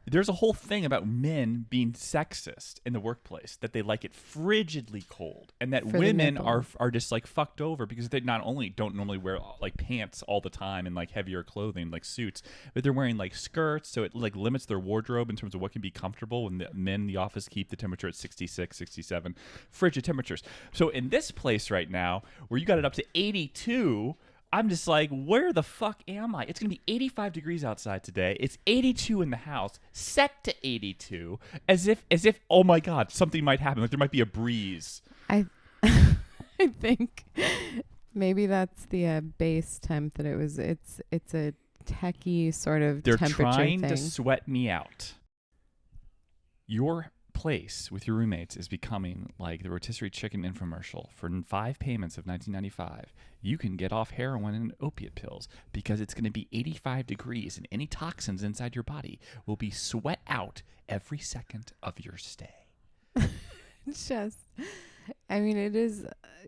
There's a whole thing about men being sexist in the workplace, that they like it frigidly cold, and that women are just like fucked over because they not only don't normally wear like pants all the time and like heavier clothing like suits, but they're wearing like skirts, so it like limits their wardrobe in terms of what can be comfortable when the men in the office keep the temperature at 66, 67, frigid temperatures. So in this place right now, where you got it up to 82, I'm just like, where the fuck am I? It's going to be 85 degrees outside today. It's 82 in the house, set to 82, as if, oh my God, something might happen. Like there might be a breeze. I think maybe that's the base temp that it was. It's a techie sort of They're temperature trying thing. to sweat me out. Your place with your roommates is becoming like the rotisserie chicken infomercial. For 5 payments of $19.95, you can get off heroin and opiate pills because it's going to be 85 degrees and any toxins inside your body will be sweat out every second of your stay. I mean,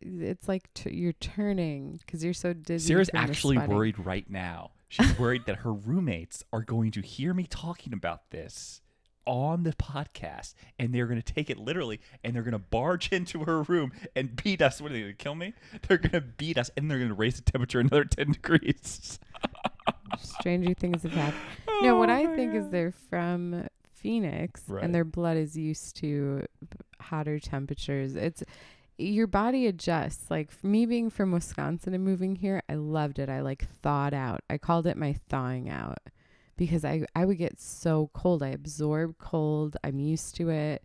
it's like you're turning because you're so dizzy. Sarah's actually worried right now. She's worried that her roommates are going to hear me talking about this on the podcast, and they're going to take it literally, and they're going to barge into her room and beat us. What are they going to kill me? They're going to beat us, and they're going to raise the temperature another 10 degrees. Stranger things have happened. No, what I think is they're from Phoenix, right, and their blood is used to hotter temperatures. It's your body adjusts. Like for me being from Wisconsin and moving here, I loved it. I like thawed out. I called it my thawing out. Because I would get so cold. I absorb cold. I'm used to it.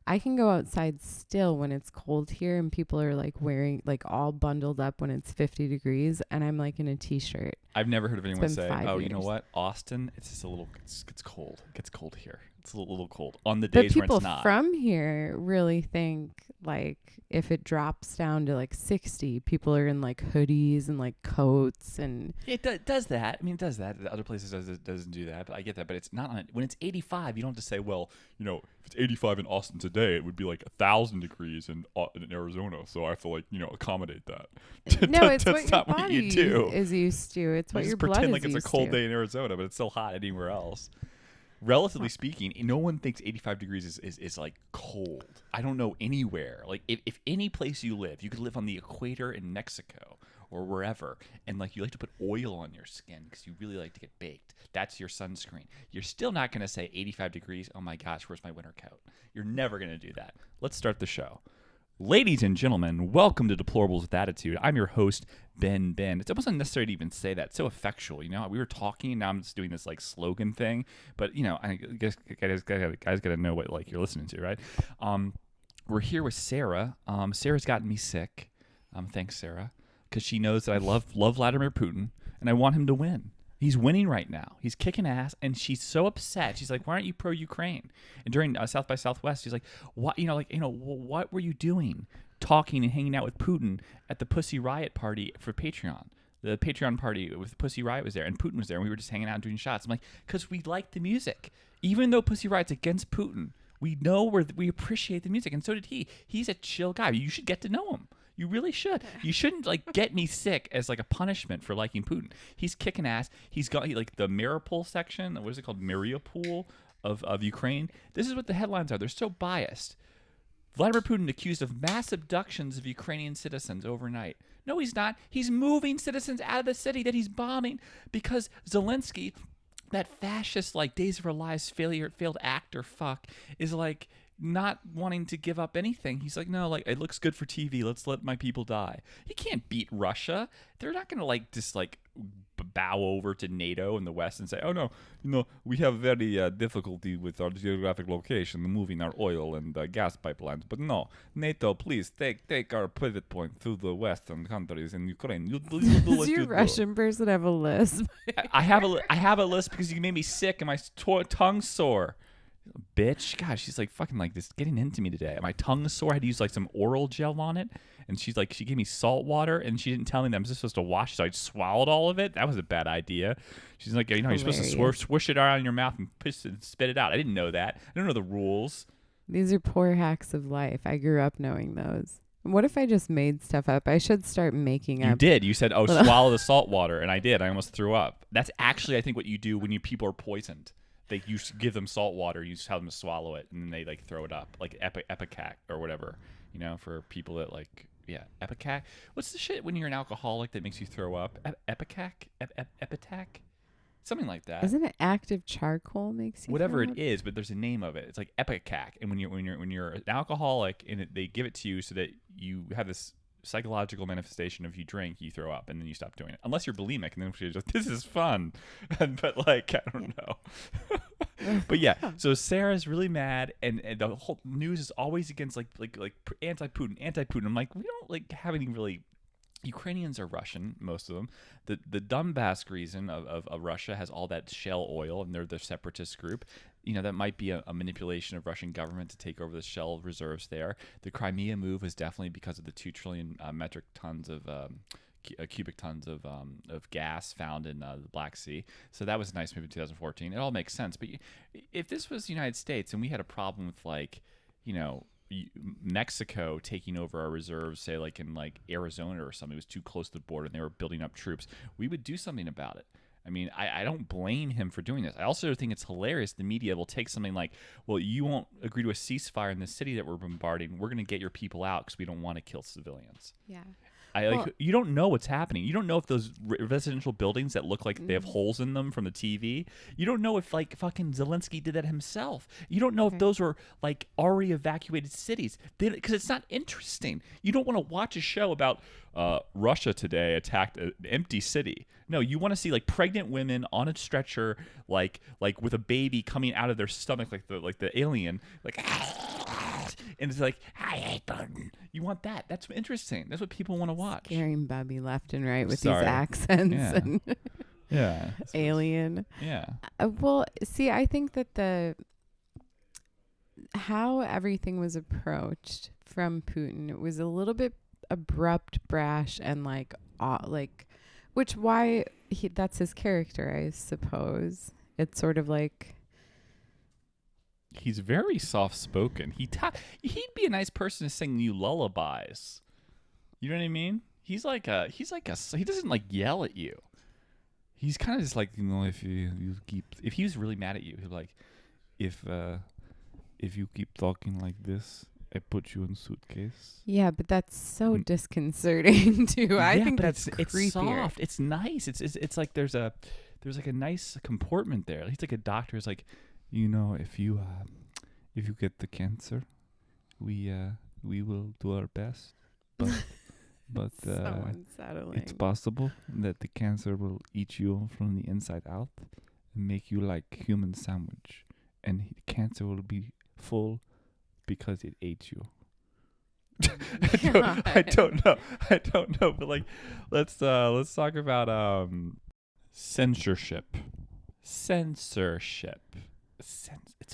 I can go outside still when it's cold here and people are like wearing like all bundled up when it's 50 degrees and I'm like in a t-shirt. I've never heard of anyone say, oh, years. You know what? Austin, it's just a little, it's cold. It gets cold here. It's a little cold on the days where it's not. But people from here really think like if it drops down to like 60, people are in like hoodies and like coats and. It does that. I mean, it does that. Other places doesn't do that, but I get that. But it's not on it. When it's 85, you don't have to say, well, you know, if it's 85 in Austin today, it would be like 1,000 degrees in Arizona. So I have to like, you know, accommodate that. No, it's that's what not your what you body do. is used to. It's what you your just blood pretend is like it's a used cold to. day in Arizona, but it's still hot anywhere else. Relatively speaking, no one thinks 85 degrees is like cold. I don't know anywhere. Like if any place you live, you could live on the equator in Mexico or wherever, and like you like to put oil on your skin because you really like to get baked. That's your sunscreen. You're still not going to say 85 degrees. Oh my gosh, where's my winter coat? You're never going to do that. Let's start the show. Ladies and gentlemen, welcome to Deplorables with Attitude. I'm your host, Ben. It's almost unnecessary to even say that. It's so effectual, you know? We were talking, now I'm just doing this, like, slogan thing. But, you know, I guys got to know what, like, you're listening to, right? We're here with Sarah. Sarah's gotten me sick. Thanks, Sarah. Because she knows that I love Vladimir Putin, and I want him to win. He's winning right now. He's kicking ass, and she's so upset. She's like, "Why aren't you pro-Ukraine?" And during South by Southwest, she's like, "What? What were you doing, talking and hanging out with Putin at the Pussy Riot party for Patreon? The Patreon party with Pussy Riot was there, and Putin was there, and we were just hanging out and doing shots." I'm like, "Because we like the music, even though Pussy Riot's against Putin. We know we appreciate the music, and so did he. He's a chill guy. You should get to know him." You really should. You shouldn't like get me sick as like a punishment for liking Putin. He's kicking ass. He's got like the Mariupol section. What is it called? Mariupol of Ukraine. This is what the headlines are. They're so biased. Vladimir Putin accused of mass abductions of Ukrainian citizens overnight. No, he's not. He's moving citizens out of the city that he's bombing because Zelensky, that fascist like Days of Our Lives failed actor fuck, is like not wanting to give up anything. He's like, no, like it looks good for TV. Let's let my people die. He can't beat Russia. They're not going to like just like bow over to NATO in the West and say, oh no, you know, we have very difficulty with our geographic location, moving our oil and gas pipelines. But no, NATO, please take our pivot point through the Western countries in Ukraine. You do Does your Russian person have a lisp? I have a list because you made me sick and my tongue sore. Bitch, gosh, she's like fucking like this getting into me today. My tongue sore. I had to use like some oral gel on it, and she gave me salt water, and she didn't tell me that I'm just supposed to wash, so I swallowed all of it. That was a bad idea. She's like, you know, you're supposed to swish it around in your mouth and spit it out. I didn't know that. I don't know the rules. These are poor hacks of life. I grew up knowing those. What if I just made stuff up? I should start making up. You did. You said, oh, swallow the salt water, and I did. I almost threw up. That's actually, I think, what you do when people are poisoned. give them salt water, you just have them swallow it, and then they like throw it up, like Epicac or whatever, for people that like, Epicac. What's the shit when you're an alcoholic that makes you throw up? Epicac, Epitac, something like that. Isn't it active charcoal makes you whatever throw it is, but there's a name of it. It's like Epicac, and when you're an alcoholic, and they give it to you so that you have this psychological manifestation of you drink, you throw up, and then you stop doing it. Unless you're bulimic, and then you're just, this is fun. But like, I don't know. But yeah, so Sarah's really mad, and the whole news is always against like anti-Putin. I'm like, we don't like have any really. Ukrainians are Russian, most of them. The Donbass region of Russia has all that shale oil, and they're the separatist group. That might be a manipulation of Russian government to take over the shale reserves there. The Crimea move was definitely because of the 2 trillion metric tons of cubic tons of gas found in the Black Sea. So that was a nice move in 2014. It all makes sense. But if this was the United States and we had a problem with like, Mexico taking over our reserves, say like in like Arizona or something, it was too close to the border and they were building up troops, we would do something about it. I mean, I don't blame him for doing this. I also think it's hilarious the media will take something like, well, you won't agree to a ceasefire in the city that we're bombarding. We're going to get your people out because we don't want to kill civilians. Yeah. You don't know what's happening. You don't know if those residential buildings that look like they have holes in them from the TV, you don't know if like fucking Zelensky did that himself. You don't know if those were like already evacuated cities, because it's not interesting. You don't want to watch a show about Russia today attacked an empty city. No, you want to see like pregnant women on a stretcher, like with a baby coming out of their stomach, like the alien, like. And it's like, I hate Putin. You want that? That's interesting. That's what people want to watch. Scaring Bubby left and right with these accents and alien. Yeah. Well, see, I think that how everything was approached from Putin, it was a little bit abrupt, brash, and that's his character, I suppose. It's sort of like. He's very soft-spoken. He'd be a nice person to sing you lullabies. You know what I mean? He doesn't like yell at you. He's kind of just like, if he was really mad at you, he'd be like, if you keep talking like this, I put you in suitcase. Yeah, but that's so disconcerting too. I think that's it's soft. It's nice. It's like there's like a nice comportment there. He's like a doctor. It's like, if you get the cancer, we will do our best, but so unsettling. It's possible that the cancer will eat you from the inside out and make you like human sandwich, and the cancer will be full because it ate you. I don't know, but like, let's talk about censorship. It's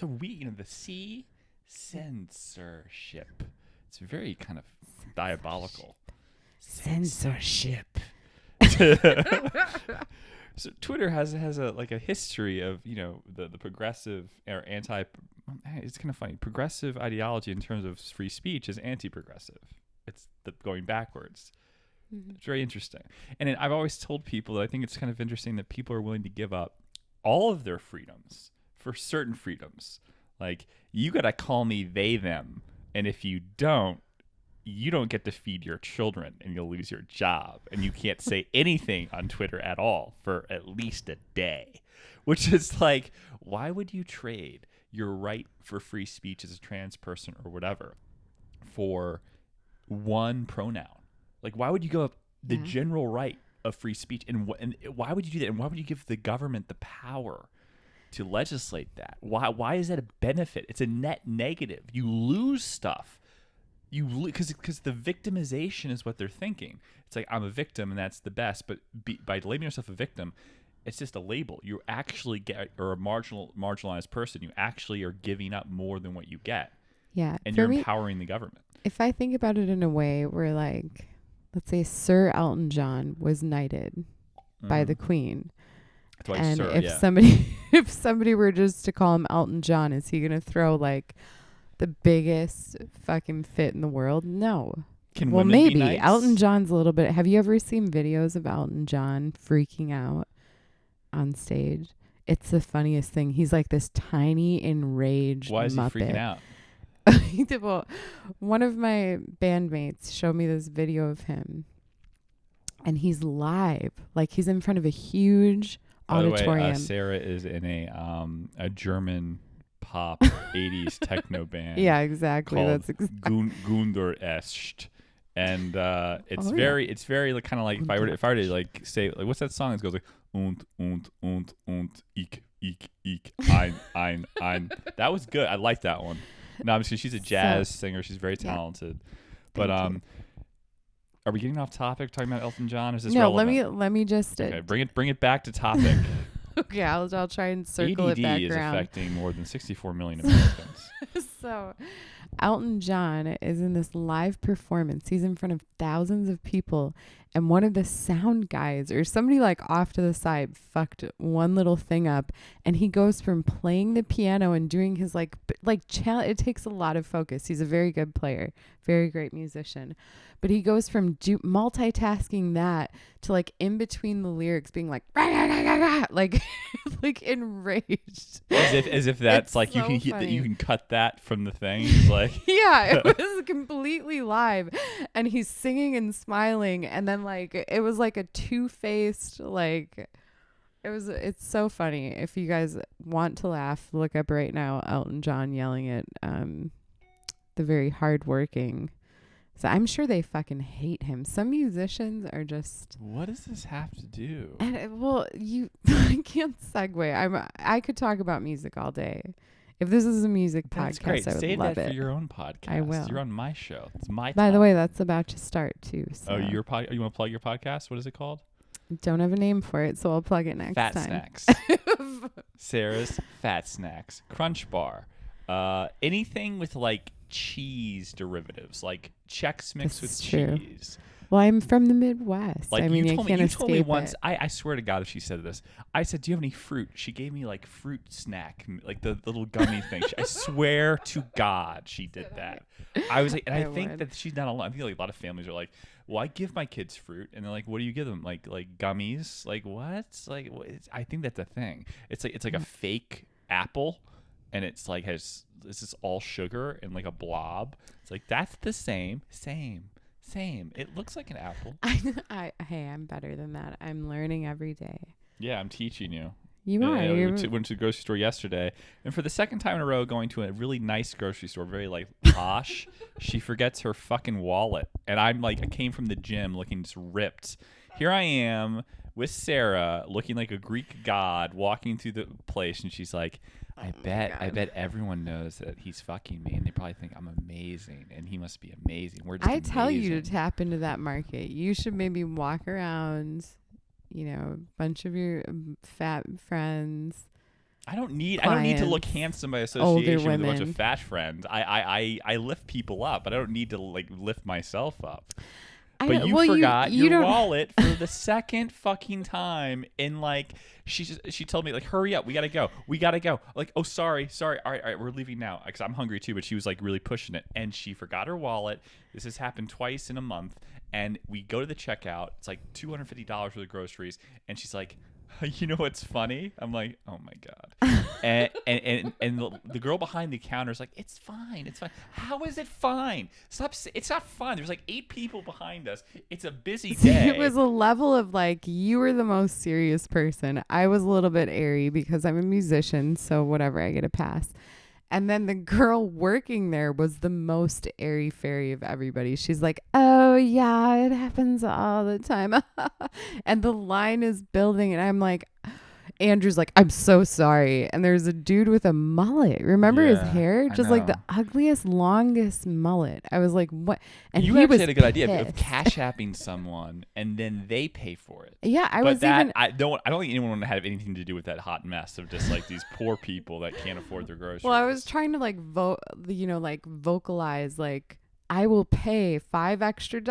a the C, censorship. It's very kind of diabolical. Censorship. So Twitter has a history of the progressive or anti. It's kind of funny. Progressive ideology in terms of free speech is anti-progressive. It's going backwards. Mm-hmm. It's very interesting. And I've always told people that I think it's kind of interesting that people are willing to give up all of their freedoms for certain freedoms. Like, you got to call me they, them. And if you don't get to feed your children and you'll lose your job. And you can't say anything on Twitter at all for at least a day. Which is like, why would you trade your right for free speech as a trans person or whatever for one pronoun? Like, why would you go up the general right of free speech? And why would you do that? And why would you give the government the power to legislate that? Why is that a benefit? It's a net negative. You lose stuff. Because the victimization is what they're thinking. It's like, I'm a victim and that's the best. But by labeling yourself a victim, it's just a label. You actually are a marginalized person. You actually are giving up more than what you get. Yeah. And you're empowering the government. If I think about it in a way where, like, let's say Sir Elton John was knighted by the Queen. That's why and Sir, if somebody were just to call him Elton John, is he going to throw like the biggest fucking fit in the world? No. Well, maybe. Nice? Elton John's a little bit. Have you ever seen videos of Elton John freaking out on stage? It's the funniest thing. He's like this tiny, enraged Why is he Muppet. freaking out? Well, one of my bandmates showed me this video of him, and he's live, like he's in front of a huge auditorium. By the way, Sarah is in a German pop 80s techno band. Yeah, exactly. Called That's exactly. Gunder Est. And it's Oh, very like kind of like if I were to like say like what's that song that goes like und ich ein. That was good. I like that one. No, I'm just she's a jazz singer. She's very talented. But Thank you. are we getting off topic talking about Elton John? Is this No, relevant? let me just Okay, bring it back to topic. okay, I'll try and circle ADD it back is around. affecting more than 64 million Americans. So, Elton John is in this live performance. He's in front of thousands of people, and one of the sound guys or somebody like off to the side fucked one little thing up, and he goes from playing the piano and doing his it takes a lot of focus. He's a very good player, very great musician. But he goes from multitasking that to like in between the lyrics being like rah, rah, rah, rah, rah, like like enraged. As if that's It's like you so can funny. you can cut that from the thing. It's like Yeah, it was completely live, and he's singing and smiling, and then like it was like a two-faced like it's so funny. If you guys want to laugh, look up right now Elton John yelling at the very hardworking. So I'm sure they fucking hate him. Some musicians are just. what does this have to do? And I can't segue. I could talk about music all day. If this is a music That's podcast, great. I would Save love that it. for your own podcast. I will. You're on my show. It's my By the time. way, that's about to start too. So Oh, your you want to plug your podcast? What is it called? don't have a name for it, so I'll plug it next Fat time. Snacks. Sarah's Fat Snacks. Crunch Bar. Anything with like cheese derivatives, like Chex Mix This with is true. cheese. Well, I'm from the Midwest. Like I mean, you I told can't me, you escape told me once. it. I swear to God, if she said this, I said, "Do you have any fruit?" She gave me like fruit snack, like the little gummy thing. I swear to God, she did that. I was like, and I think would. that she's not alone. I think like a lot of families are like, "Well, I give my kids fruit," and they're like, "What do you give them? Like gummies? Like what?" Like I think that's a thing. It's like a fake apple, and it's like this is all sugar and like a blob. It's like that's the same. It looks like an apple. Hey, I'm better than that. I'm learning every day. Yeah, I'm teaching you. You are. We You're- went to the grocery store yesterday, and for the second time in a row, going to a really nice grocery store, very like posh, she forgets her fucking wallet, and I'm like, I came from the gym looking just ripped. Here I am with Sarah, looking like a Greek god, walking through the place, and she's like, I bet everyone knows that he's fucking me, and they probably think I'm amazing, and he must be amazing. We're just I tell you to amazing." tap into that market. You should maybe walk around, a bunch of your fat friends. I don't need to look clients, handsome by older association with a bunch of women. fat friends. I lift people up, but I don't need to like lift myself up. But you forgot you your don't- wallet for the second fucking time, and like she told me like, hurry up, we gotta go. Like, oh sorry, all right, we're leaving now because I'm hungry too. But she was like really pushing it, and she forgot her wallet. This has happened twice in a month, and we go to the checkout. It's like $250 for the groceries, and she's like, you know what's funny? I'm like, oh my God. and the girl behind the counter is like, it's fine. How is it fine? It's not fun. There's like 8 people behind us. It's a busy day. It was a level of like, you were the most serious person. I was a little bit airy because I'm a musician, so whatever, I get a pass. And then the girl working there was the most airy fairy of everybody. She's like, oh yeah, it happens all the time. And the line is building, and I'm like, Andrew's like, I'm so sorry. And there's a dude with a mullet. Remember his Yeah, hair? I Just like the know. ugliest, longest mullet. I was like, what? And You he actually was had a good idea of pissed. cash apping someone and then they pay for it. Yeah, I But was even. I don't think anyone would have anything to do with that hot mess of just like these poor people that can't afford their groceries. Well, I was trying to like vocalize like, I will pay $5 extra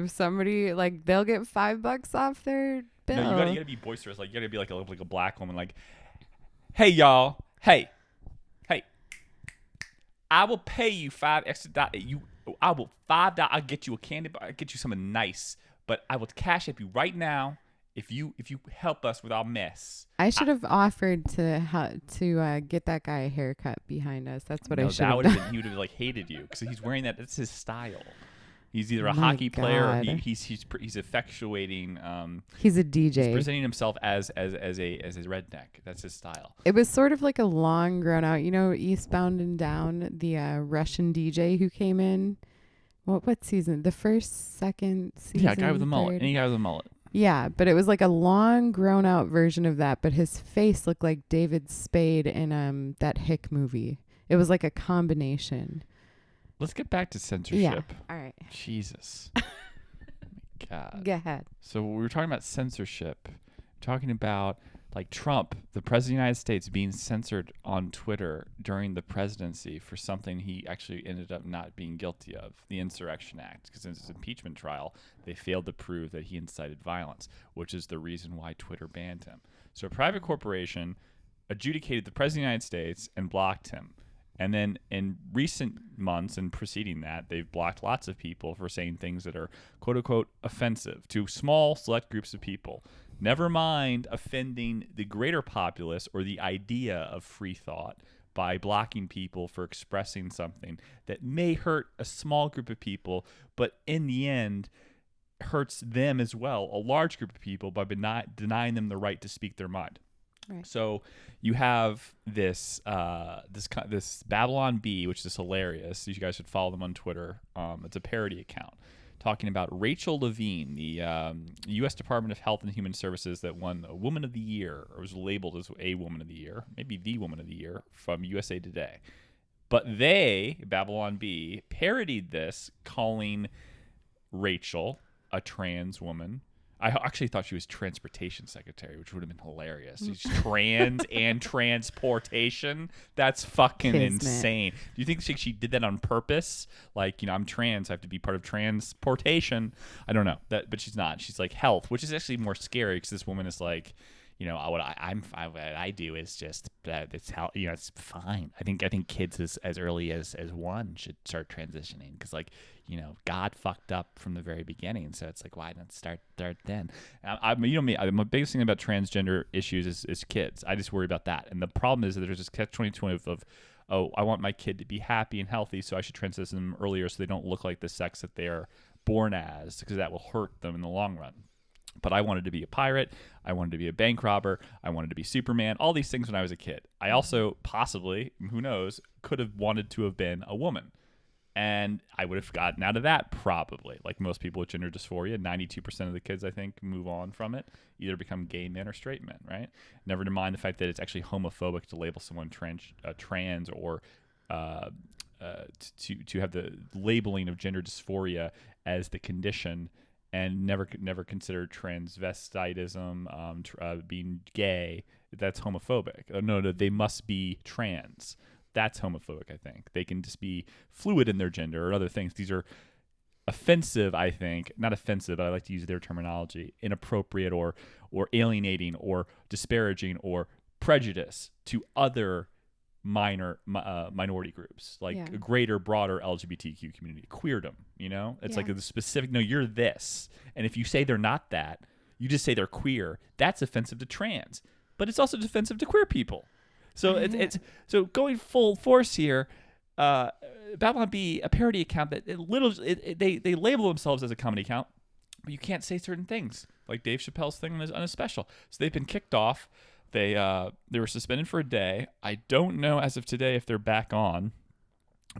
if somebody like they'll get $5 off their bill. No, you gotta be boisterous. Like you gotta be like a black woman. Like, hey y'all, hey, I will pay you $5 extra. I will $5. I'll get you a candy bar. I'll get you something nice, but I will cash app you right now, if you help us with our mess. I should have offered to get that guy a haircut behind us. That's what I No, should that have would have done. been, he would have like hated you because he's wearing that. That's his style. He's either a My hockey player or God. he's effectuating. He's a He's DJ. presenting himself as a redneck. That's his style. It was sort of like a long, grown out, Eastbound and Down, the Russian DJ who came in. What season? The first, second season? Yeah, guy with a mullet. third? Any guy with a mullet. Yeah, but it was like a long, grown out version of that, but his face looked like David Spade in that Hick movie. It was like a combination. Let's get back to censorship. Yeah. All right. Jesus. God. Go ahead. So we were talking about censorship, talking about like Trump, the president of the United States, being censored on Twitter during the presidency for something he actually ended up not being guilty of, the Insurrection Act, because in his impeachment trial, they failed to prove that he incited violence, which is the reason why Twitter banned him. So a private corporation adjudicated the president of the United States and blocked him. And then in recent months and preceding that, they've blocked lots of people for saying things that are quote unquote offensive to small select groups of people. Never mind offending the greater populace or the idea of free thought by blocking people for expressing something that may hurt a small group of people, but in the end hurts them as well, a large group of people, by denying them the right to speak their mind. Right. So you have this Babylon Bee, which is hilarious. You guys should follow them on Twitter. It's a parody account talking about Rachel Levine, the U.S. Department of Health and Human Services that won a Woman of the Year, or was labeled as a Woman of the Year, maybe the Woman of the Year from USA Today. But they, Babylon Bee, parodied this, calling Rachel a trans woman. I actually thought she was transportation secretary, which would have been hilarious. She's trans and transportation. That's fucking Kismet. insane. Do you think she did that on purpose? Like, I'm trans, I have to be part of transportation. I don't know that, but she's not. She's like health, which is actually more scary because this woman is like, what I do is just it's how it's fine. I think kids as early as one should start transitioning because God fucked up from the very beginning, so it's like why not start then? My biggest thing about transgender issues is kids. I just worry about that, and the problem is that there's this catch-22 of I want my kid to be happy and healthy, so I should transition them earlier so they don't look like the sex that they're born as, because that will hurt them in the long run. But I wanted to be a pirate. I wanted to be a bank robber. I wanted to be Superman. All these things when I was a kid. I also possibly, who knows, could have wanted to have been a woman. And I would have gotten out of that probably. Like most people with gender dysphoria, 92% of the kids, I think, move on from it, either become gay men or straight men, right? Never to mind the fact that it's actually homophobic to label someone trans or to have the labeling of gender dysphoria as the condition, and never consider transvestitism, being gay. That's homophobic. No, they must be trans. That's homophobic, I think. They can just be fluid in their gender or other things. These are offensive, I think. Not offensive, but I like to use their terminology. Inappropriate or alienating or disparaging or prejudice to other minority groups, like a greater, broader LGBTQ community, queerdom, it's like a specific, no, you're this. And if you say they're not that, you just say they're queer, that's offensive to trans, but it's also offensive to queer people. So it's so going full force here. Babylon Bee, a parody account that they label themselves as a comedy account, but you can't say certain things, like Dave Chappelle's thing on his special. So they've been kicked off. They were suspended for a day. I don't know as of today if they're back on.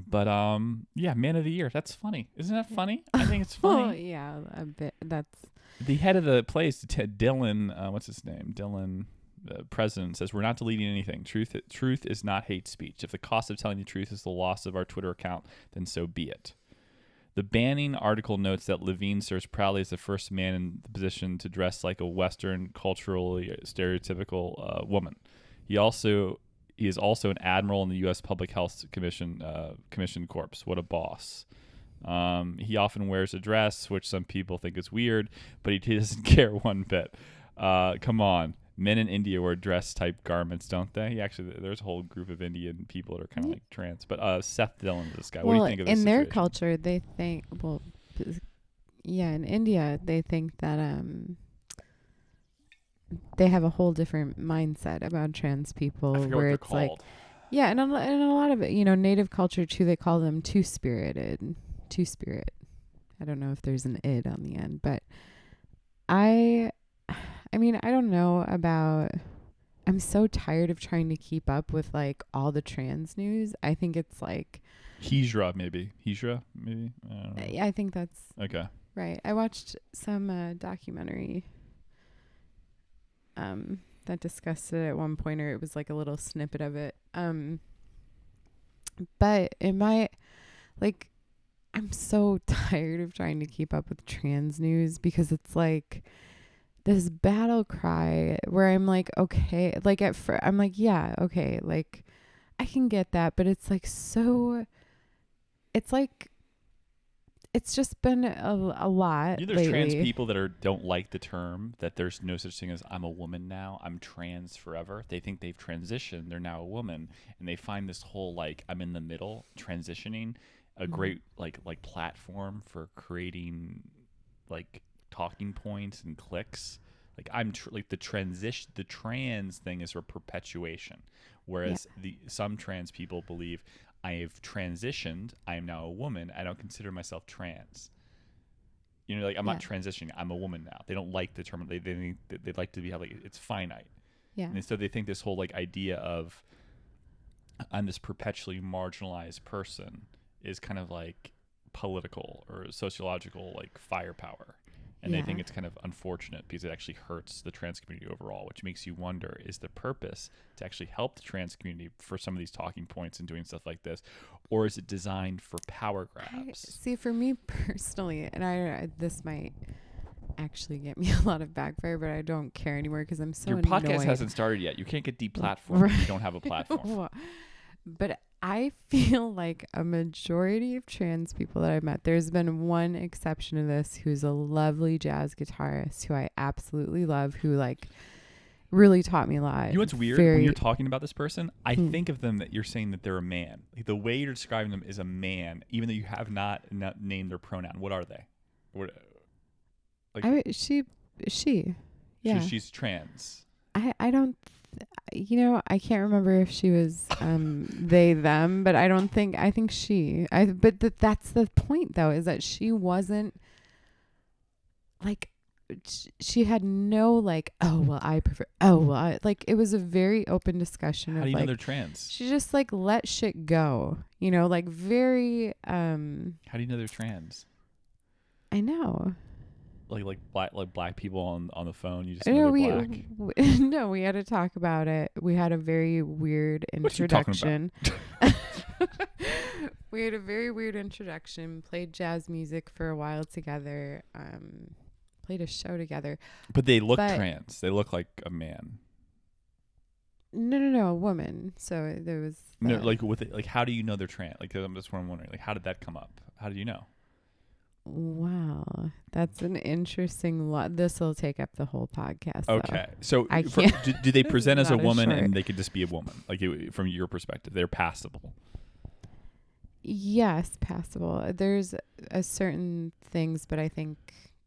But Man of the Year. That's funny. Isn't that funny? I think it's funny. Oh, yeah, a bit. That's the head of the place, Dylan. What's his name? Dylan, the president, says we're not deleting anything. Truth is not hate speech. If the cost of telling the truth is the loss of our Twitter account, then so be it. The banning article notes that Levine serves proudly as the first man in the position to dress like a Western, culturally stereotypical woman. He is also an admiral in the U.S. Public Health Commission Corps. What a boss. He often wears a dress, which some people think is weird, but he doesn't care one bit. Come on. Men in India wear dress-type garments, don't they? Actually, there's a whole group of Indian people that are kind of like trans. But Seth Dillon is this guy. What do you think of this in situation? their culture, they think, in India, they think that they have a whole different mindset about trans I people forget what where they're it's like, called. yeah, and and a lot of it, you know, native culture too, they call them two-spirited, two-spirit. I don't know if there's an id on the end, but I I mean, I don't know about I'm so tired of trying to keep up with like all the trans news. I think it's like Hijra, maybe. Hijra, maybe. I don't know. I think that's Okay. right. I watched some documentary that discussed it at one point, or it was like a little snippet of it. But it might like I'm so tired of trying to keep up with trans news because it's like this battle cry where I'm like, okay, like at first I'm like, yeah, okay, like I can get that, but it's like so, it's like, it's just been a lot You know, there's trans lately. people that don't like the term, that there's no such thing as I'm a woman now, I'm trans forever. They think they've transitioned, they're now a woman, and they find this whole like I'm in the middle transitioning a great like platform for creating like talking points and clicks. Like like the trans thing is a perpetuation, Yeah, whereas the some trans people believe I have transitioned, I am now a woman, I don't consider myself trans. You know, like I'm not yeah, transitioning. I'm a woman now. They don't like the term. They'd like to be like it's finite, yeah, and so they think this whole like idea of I'm this perpetually marginalized person is kind of like political or sociological like firepower. And they yeah, think it's kind of unfortunate because it actually hurts the trans community overall, which makes you wonder, is the purpose to actually help the trans community for some of these talking points and doing stuff like this, or is it designed for power grabs? See, for me personally, and this might actually get me a lot of backfire, but I don't care anymore because I'm so Your annoyed. podcast hasn't started yet. You can't get deplatformed Right. if you don't have a platform. But I feel like a majority of trans people that I've met, there's been one exception to this who's a lovely jazz guitarist who I absolutely love, who like really taught me a lot. You know what's weird? When you're talking about this person, I think of them that you're saying that they're a man. Like the way you're describing them is a man, even though you have not named their pronoun. What are they? What, like she, yeah. she's trans. I don't, you know, I can't remember if she was they them, but I think she. But that's the point though, is that she wasn't like she had no like, oh well I prefer, oh well I, like it was a very open discussion How of do you know like they're trans? she just like let shit go, you know, like very How do you know they're trans? I know. Like black people on the phone, you just No, know they're black. no, we had to talk about it. We had a very weird What you talking introduction. We had a very weird introduction, played jazz music for a while together, played a show together. But they look But trans. They look like a man. no, a woman. So there was No, like with it, like how do you know they're trans? Like that's what I'm wondering. Like how did that come up? How do you know? wow, that's an interesting lot. This will take up the whole podcast. Though. Okay, so I can't. do they present as a Not woman short. and they could just be a woman? Like from your perspective, they're passable. Yes, passable. There's a certain things, but I think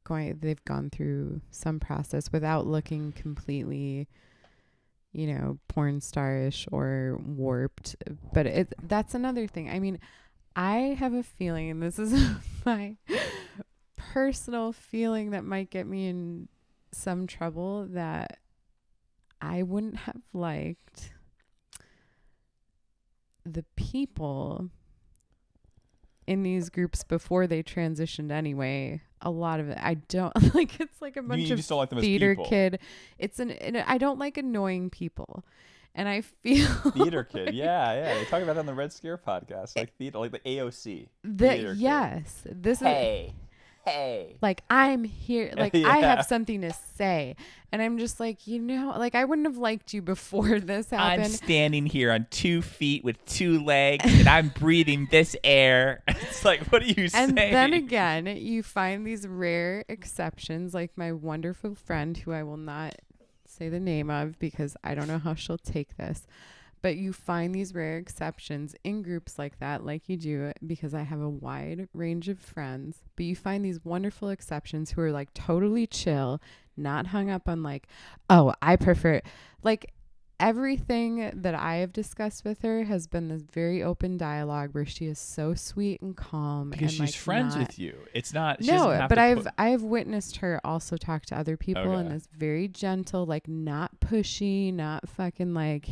they've gone through some process without looking completely, you know, porn starish or warped. But that's another thing. I mean, I have a feeling, and this is my personal feeling that might get me in some trouble, that I wouldn't have liked the people in these groups before they transitioned anyway. A lot of it I don't like. It's like a bunch You of just don't like them as theater people. kid. I don't like annoying people, and I feel Theater kid, yeah. They talk about that on the Red Scare podcast, like theater, like the AOC. that yes, this is Hey. like I'm here, like Yeah. I have something to say, and I'm just like, you know, like I wouldn't have liked you before this I'm happened. standing here on 2 feet with 2 legs, and I'm breathing this air. It's like, what are you saying? And then again, you find these rare exceptions, like my wonderful friend, who I will not say the name of because I don't know how she'll take this. But you find these rare exceptions in groups like that, like you do, because I have a wide range of friends. But you find these wonderful exceptions who are like totally chill, not hung up on like, oh, I prefer, like, everything that I have discussed with her has been this very open dialogue where she is so sweet and calm Because and she's like friends not, with you. It's not. She doesn't no, have but to I've witnessed her also talk to other people in Okay. this very gentle, like not pushy, not fucking like,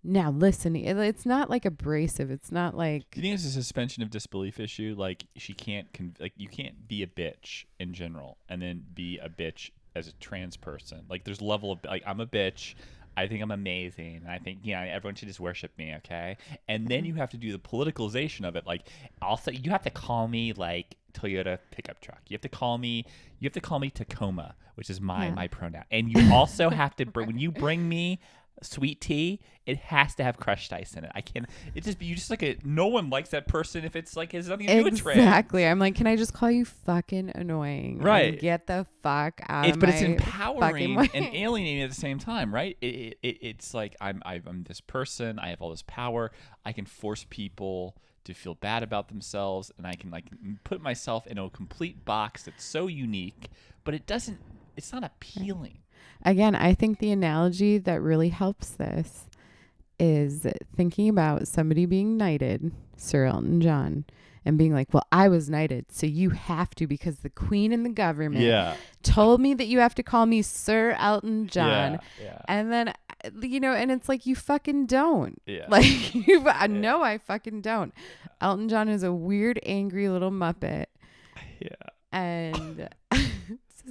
now listen, it's not like abrasive. It's not like, Do you think it's a suspension of disbelief issue? Like she can't, like you can't be a bitch in general and then be a bitch as a trans person. Like there's level of like I'm a bitch. I think I'm amazing. And I think everyone should just worship me, okay? And then you have to do the politicalization of it. Like also you have to call me like Toyota pickup truck. You have to call me Tacoma, which is my pronoun. And you also have to bring when you bring me sweet tea, it has to have crushed ice in it. I can't. It just you just like a. No one likes that person if it's like has nothing to do with trans. Exactly. I'm like, can I just call you fucking annoying? Right. And get the fuck out of my But it's fucking empowering way. and alienating at the same time, right? It's like I'm this person. I have all this power. I can force people to feel bad about themselves, and I can like put myself in a complete box that's so unique, but it doesn't. It's not appealing. Again, I think the analogy that really helps this is thinking about somebody being knighted, Sir Elton John, and being like, well, I was knighted, so you have to because the Queen and the government told me that you have to call me Sir Elton John. Yeah. And then, and it's like, you fucking don't. Yeah. Like, no, I fucking don't. Elton John is a weird, angry little Muppet. Yeah. And...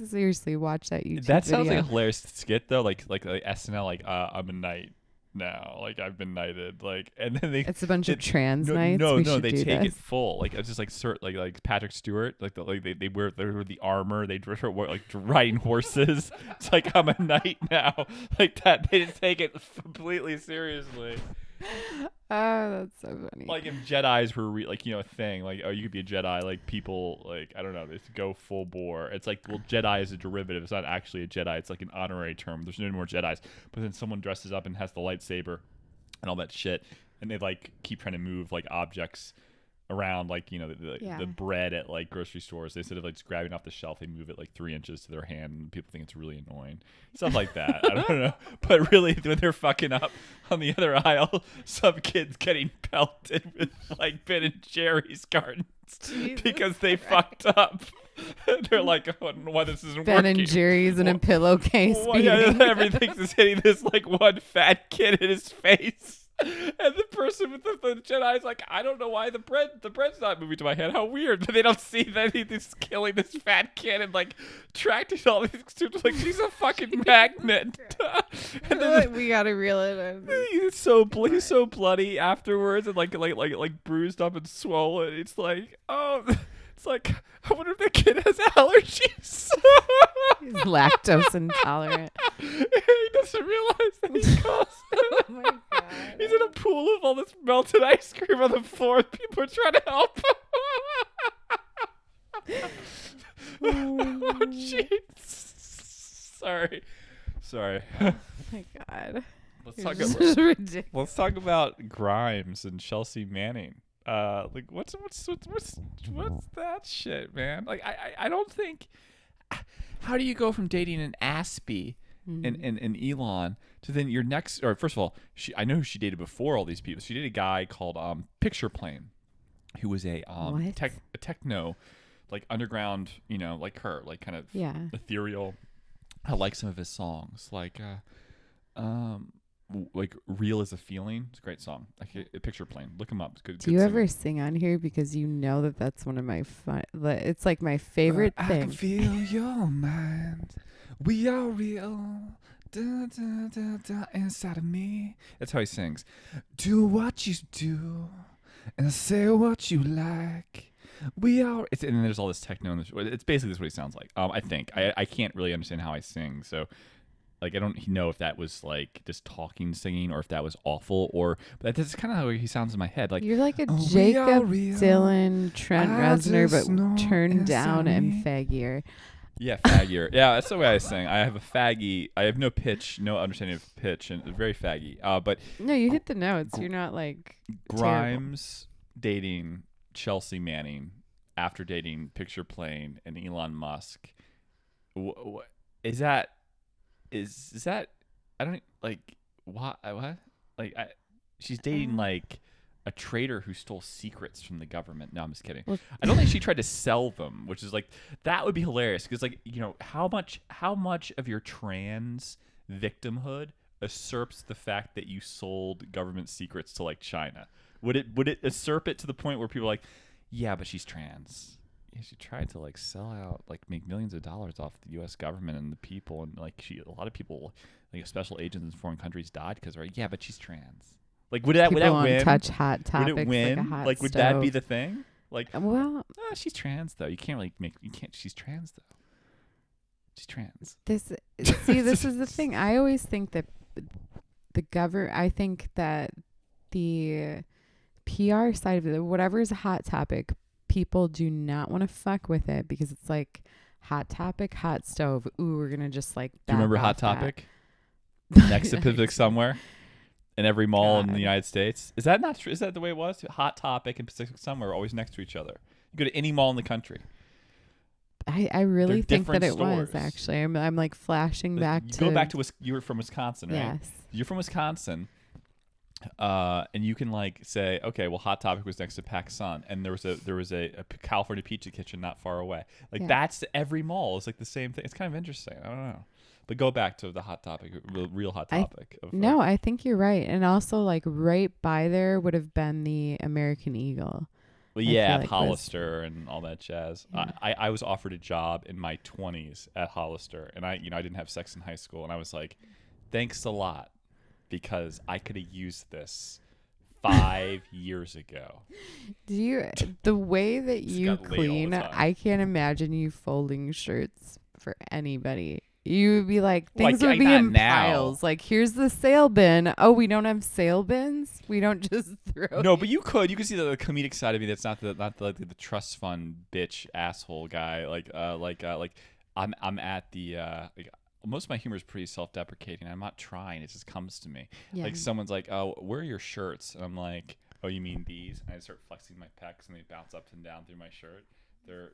seriously, watch that YouTube That sounds video. like a hilarious skit though, like SNL, like I'm a knight now, like I've been knighted, like, and then it's a bunch of trans knights. No, they do take this. it full, like it's just like Patrick Stewart, like they wear the armor, they wear like riding horses. It's like I'm a knight now, like that. They just take it completely seriously. Oh, that's so funny. Like if Jedis were a thing, like you could be a Jedi, like people like I don't know, they go full bore. It's like Jedi is a derivative. It's not actually a Jedi. It's like an honorary term. There's no more Jedis. But then someone dresses up and has the lightsaber and all that shit, and they like keep trying to move like objects around, like the bread at like grocery stores. Instead of like just grabbing off the shelf, they move it like 3 inches to their hand, and people think it's really annoying. Stuff like that. I don't know, but really when they're fucking up on the other aisle, some kids getting pelted with like Ben and Jerry's cartons because they fucked up. They're like, oh, why this isn't Ben working. and Jerry's in a pillowcase. Everything's just hitting this like one fat kid in his face. And the person with the Jedi is like, I don't know why the bread's not moving to my head. How weird. But they don't see that he's killing this fat kid and like tracking all these students. Like, she's a fucking magnet. And then we gotta reel it in. he's so bloody afterwards and like bruised up and swollen. It's like, oh, it's like, I wonder if the kid has allergies. He's lactose intolerant. He doesn't realize that he's caused. Oh my god. He's in a pool of all this melted ice cream on the floor. People are trying to help. Oh, jeez. Sorry. Oh my god. Let's talk about Grimes and Chelsea Manning. Like what's that shit, man? Like I don't think. How do you go from dating an Aspie and Elon to then your next? Or first of all, I know who she dated before all these people. She dated a guy called Picture Plane, who was a techno, like underground, like her, like kind of ethereal. I like some of his songs, like Real as a Feeling. It's a great song. Picture Plane. Look him up. It's good. Do you ever sing on here? Because that's one of my fun. It's like my favorite thing. I can feel your mind. We are real. Da, da, da, da, inside of me. That's how he sings. Do what you do and say what you like. We are. And then there's all this techno. It's basically what he sounds like. I think. I can't really understand how I sing. So. Like, I don't know if that was, like, just talking, singing, or if that was awful, but that's kind of how he sounds in my head. Like, you're like a Jacob Dylan, Trent Reznor, but turned down and faggier. Yeah, faggier. Yeah, that's the way I sing. I have a faggy. I have no pitch, no understanding of pitch, and very faggy. But no, you hit the notes. You're not, like, Grimes dating Chelsea Manning after dating Picture Plane and Elon Musk Is that is that I don't like what like she's dating Uh, like a traitor who stole secrets from the government. No, I'm just kidding. well, I don't think she tried to sell them, which is like that would be hilarious because like how much of your trans victimhood usurps the fact that you sold government secrets to like China? Would it usurp it to the point where people are like, yeah, but she's trans. Yeah, she tried to like sell out, like make millions of dollars off the U.S. government and the people, and like a lot of people, like special agents in foreign countries, died because they're like, yeah, but she's trans. Like, would people that won't win? touch hot Would it topics like a win? hot Like, would that be stove. the thing? Like, Well, she's trans though. You can't really make. You can't. She's trans though. She's trans. this see, this is the thing. I always think that I think that the PR side of it, whatever is a hot topic, people do not want to fuck with it because it's like hot topic, hot stove. Ooh, we're gonna just like. Do you remember back Hot off that. Topic? Next to Pacific somewhere in every mall in the God. United States. Is that not true? Is that the way it was? Hot Topic and Pacific Somewhere were always next to each other. You go to any mall in the country. I really They're think that it different was stores. actually. I'm like flashing back You to. go back to you were from Wisconsin, right? Yes. You're from Wisconsin, and you can like say, okay, well, Hot Topic was next to Pac Sun, and there was a California Pizza Kitchen not far away. Like Yeah. that's every mall is like the same thing. It's kind of interesting. I don't know, but go back to the Hot Topic, real Hot Topic. No, I think you're right. And also, like, right by there would have been the American Eagle. Well, I yeah, feel like Hollister and all that jazz. Yeah. I was offered a job in my 20s at Hollister, and I didn't have sex in high school, and I was like, thanks a lot, because I could have used this 5 years ago. The way that Just you got laid all the clean, time. I can't imagine you folding shirts for anybody. You would be like, Well, things I would be not in now. piles. Like, here's the sale bin. Oh, we don't have sale bins? We don't just throw. No, but you could see the comedic side of me. That's not the trust fund bitch asshole guy. Like I'm at the like most of my humor is pretty self-deprecating. I'm not trying. It just comes to me. Yeah. Like someone's like, "Oh, where are your shirts?" And I'm like, "Oh, you mean these?" And I start flexing my pecs, and they bounce up and down through my shirt. They're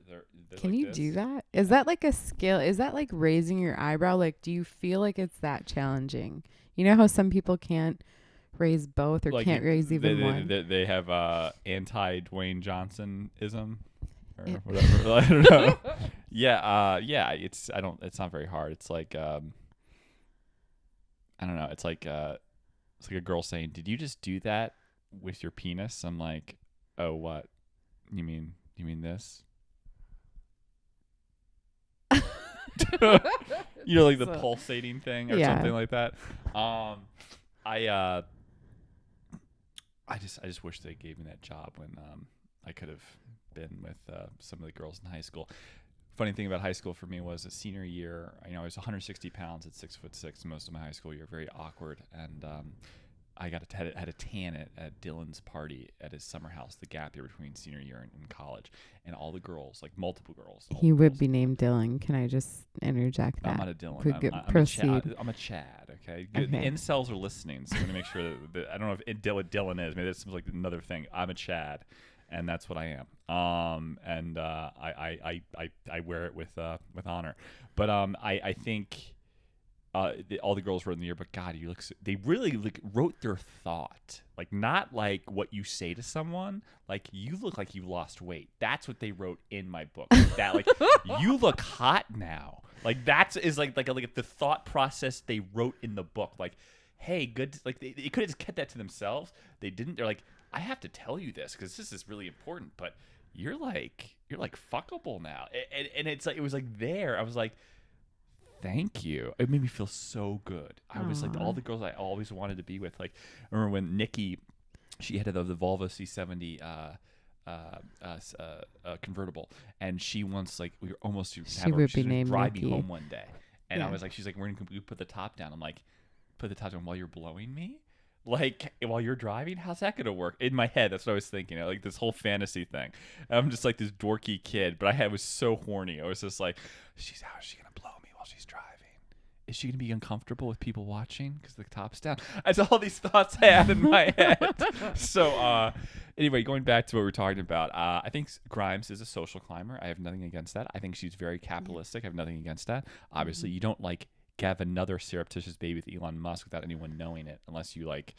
Can like you this. do that? Is that like a skill? Is that like raising your eyebrow? Like, do you feel like it's that challenging? You know how some people can't raise both or Like can't raise even one? They have anti Dwayne Johnson ism or Yeah. whatever. I don't know. Yeah. It's not very hard. It's like I don't know. It's like a girl saying, "Did you just do that with your penis?" I'm like, "Oh, what? You mean this?" You know, like the So- pulsating thing or Yeah. something like that. I just wish they gave me that job when I could have been with some of the girls in high school. Funny thing about high school for me was a senior year. I was 160 pounds at 6'6" most of my high school year, very awkward, and I had a tan at Dylan's party at his summer house, the gap year between senior year and college, and all the girls, like multiple girls. He would be named Dylan. Can I just interject that? I'm not a Dylan. Proceed. I'm a Chad. Okay. Okay. The incels are listening, so I'm gonna make sure that I don't know what Dylan is. Maybe that seems like another thing. I'm a Chad, and that's what I am. And I wear it with honor. But I think. All the girls wrote in the year, but God, they really wrote their thought, like not like what you say to someone, like you look like you lost weight. That's what they wrote in my book. That like you look hot now. Like that's is like the thought process they wrote in the book. Like, hey, good. Like they could have just kept that to themselves. They didn't. They're like, I have to tell you this because this is really important. But you're like fuckable now, and it's like it was like there. I was like. Thank you. It made me feel so good. I was like all the girls I always wanted to be with. Like, I remember when Nikki, she had the Volvo C70 convertible, and she once like we were almost to She have her would she be was gonna named drive me Nikki. home one day, and I Yeah. was like, she's like, we're gonna put the top down. I'm like, put the top down while you're blowing me. Like while you're driving, how's that gonna work? In my head, that's what I was thinking. Like this whole fantasy thing. I'm just like this dorky kid, but I was so horny. I was just like, how's she gonna blow me while she's driving? Is she gonna be uncomfortable with people watching because the top's down? That's all these thoughts I had in my head. So Anyway, going back to what we were talking about, I think Grimes is a social climber. I have nothing against that. I think she's very capitalistic. I have nothing against that. Obviously, you don't like have another surreptitious baby with Elon Musk without anyone knowing it, unless you like,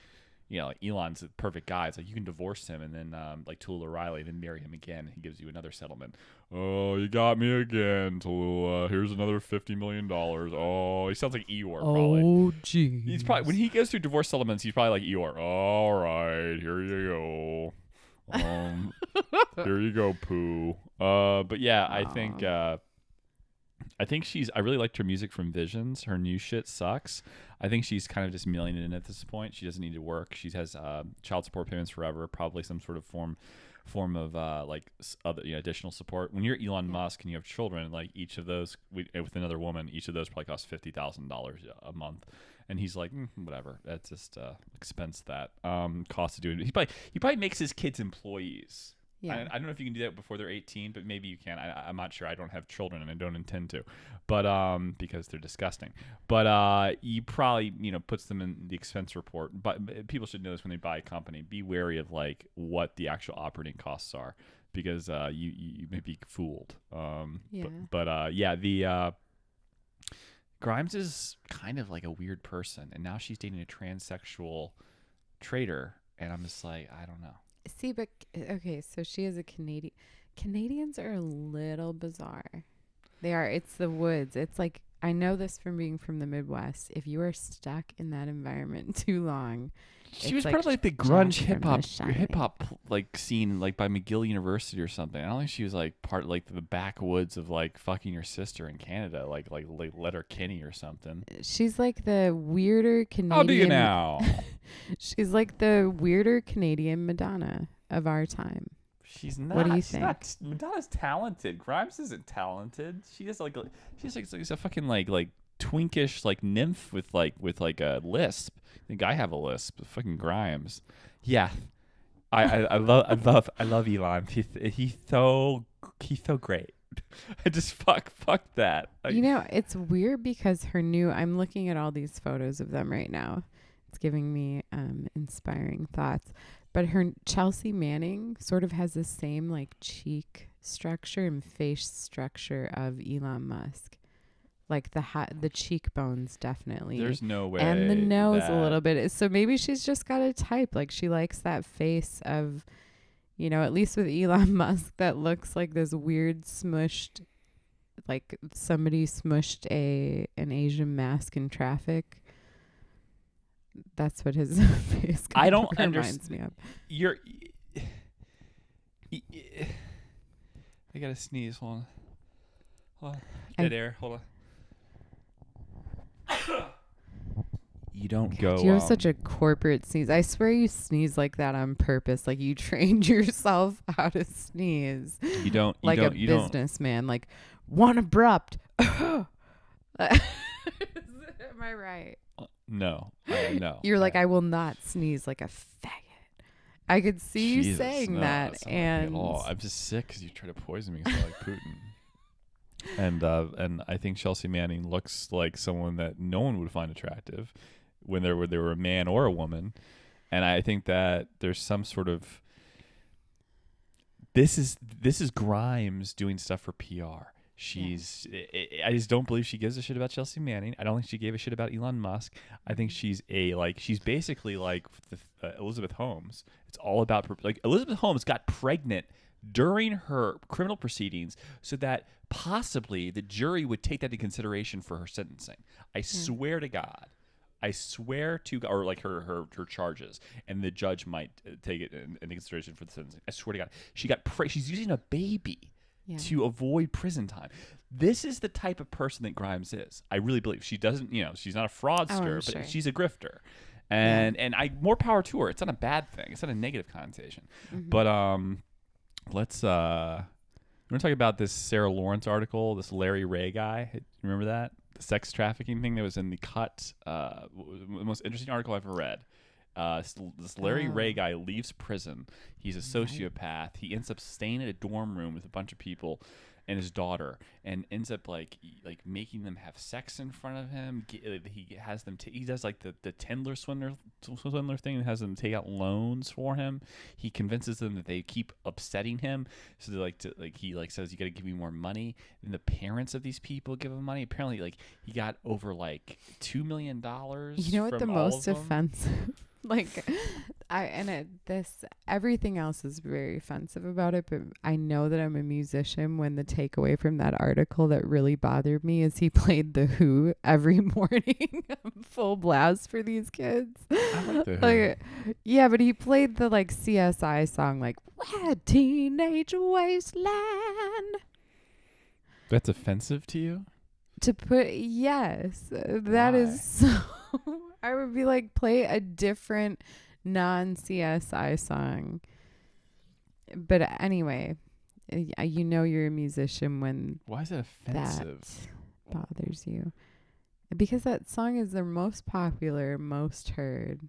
like Elon's the perfect guy. It's like you can divorce him and then like Tallulah O'Reilly, then marry him again. He gives you another settlement. Oh, you got me again, Tallulah. Here's another $50 million. Oh, he sounds like Eeyore probably. Oh, geez. He's probably when he goes through divorce settlements, he's probably like Eeyore. All right, here you go. Here you go, Pooh. But yeah, I think I really liked her music from Visions. Her new shit sucks. I think she's kind of just mailing it in at this point. She doesn't need to work. She has child support payments forever, probably some sort of form of other additional support. When you're Elon Musk and you have children, like each of those with another woman, each of those probably costs $50,000 a month. And he's like, whatever. That's just expense that cost to do it. He probably makes his kids employees. Yeah. I don't know if you can do that before they're 18, but maybe you can. I'm not sure. I don't have children and I don't intend to, but because they're disgusting. But you probably puts them in the expense report. But people should know this when they buy a company. Be wary of like what the actual operating costs are, because you may be fooled. The Grimes is kind of like a weird person, and now she's dating a transsexual trader, and I'm just like, I don't know. See, but okay, so she is a Canadian. Canadians are a little bizarre. They are. It's the woods. It's like, I know this from being from the Midwest. If you are stuck in that environment too long, she was part of like the grunge hip hop like scene, like by McGill University or something. I don't think she was like part of like the backwoods of like fucking your sister in Canada, like Letterkenny or something. She's like the weirder Canadian. How do you now? She's like the weirder Canadian Madonna of our time. She's not. What do you think? Madonna's talented. Grimes isn't talented. She's like a fucking like twinkish like nymph with like a lisp. I think I have a lisp. Fucking Grimes. Yeah. I love Elon. He's so great. I just fuck that. It's weird because I'm looking at all these photos of them right now. It's giving me inspiring thoughts. But her Chelsea Manning sort of has the same like cheek structure and face structure of Elon Musk. Like the cheekbones, definitely. There's no way. And the nose a little bit. So maybe she's just got a type. Like she likes that face of, at least with Elon Musk, that looks like this weird smushed, like somebody smushed an Asian mask in traffic. That's what his face I don't reminds me of. I gotta sneeze. Hold on. Dead air. Hold on. You don't go. You have such a corporate sneeze. I swear you sneeze like that on purpose. Like you trained yourself how to sneeze. You don't. Like a businessman. Like one abrupt. Am I right? No. No. You're like, I will not sneeze like a faggot. I could see you saying that, and I'm just sick because you try to poison me because I like Putin. And I think Chelsea Manning looks like someone that no one would find attractive when they were a man or a woman. And I think that there's some sort of this is Grimes doing stuff for PR. I just don't believe she gives a shit about Chelsea Manning. I don't think she gave a shit about Elon Musk. I think she's basically like Elizabeth Holmes. It's all about Elizabeth Holmes got pregnant during her criminal proceedings so that possibly the jury would take that into consideration for her sentencing. I swear to God. Or like her charges, and the judge might take it into consideration for the sentencing. I swear to God, she's using a baby to avoid prison time. This is the type of person that Grimes is. I really believe she doesn't. She's not a fraudster, but she's a grifter, and more power to her. It's not a bad thing. It's not a negative connotation. Mm-hmm. But let's. We're gonna talk about this Sarah Lawrence article. This Larry Ray guy. Remember that? The sex trafficking thing that was in the Cut. The most interesting article I've ever read. This Larry Ray guy leaves prison. He's a sociopath. He ends up staying in a dorm room with a bunch of people, and his daughter, and ends up like making them have sex in front of him. He has them. He does like the Tinder swindler thing, and has them take out loans for him. He convinces them that they keep upsetting him, so they he says, you got to give me more money. And the parents of these people give him money. Apparently, like he got over like $2 million. You know what the most offensive? Everything else is very offensive about it, but I know that I'm a musician when the takeaway from that article that really bothered me is he played The Who every morning full blast for these kids. I like The Who. Yeah, but he played the like CSI song like Teenage Wasteland. That's offensive to you? Yes, that Why? is so. I would be like, play a different non-CSI song. But anyway, you know you're a musician when Why is that offensive? that bothers you. Because that song is their most popular, most heard.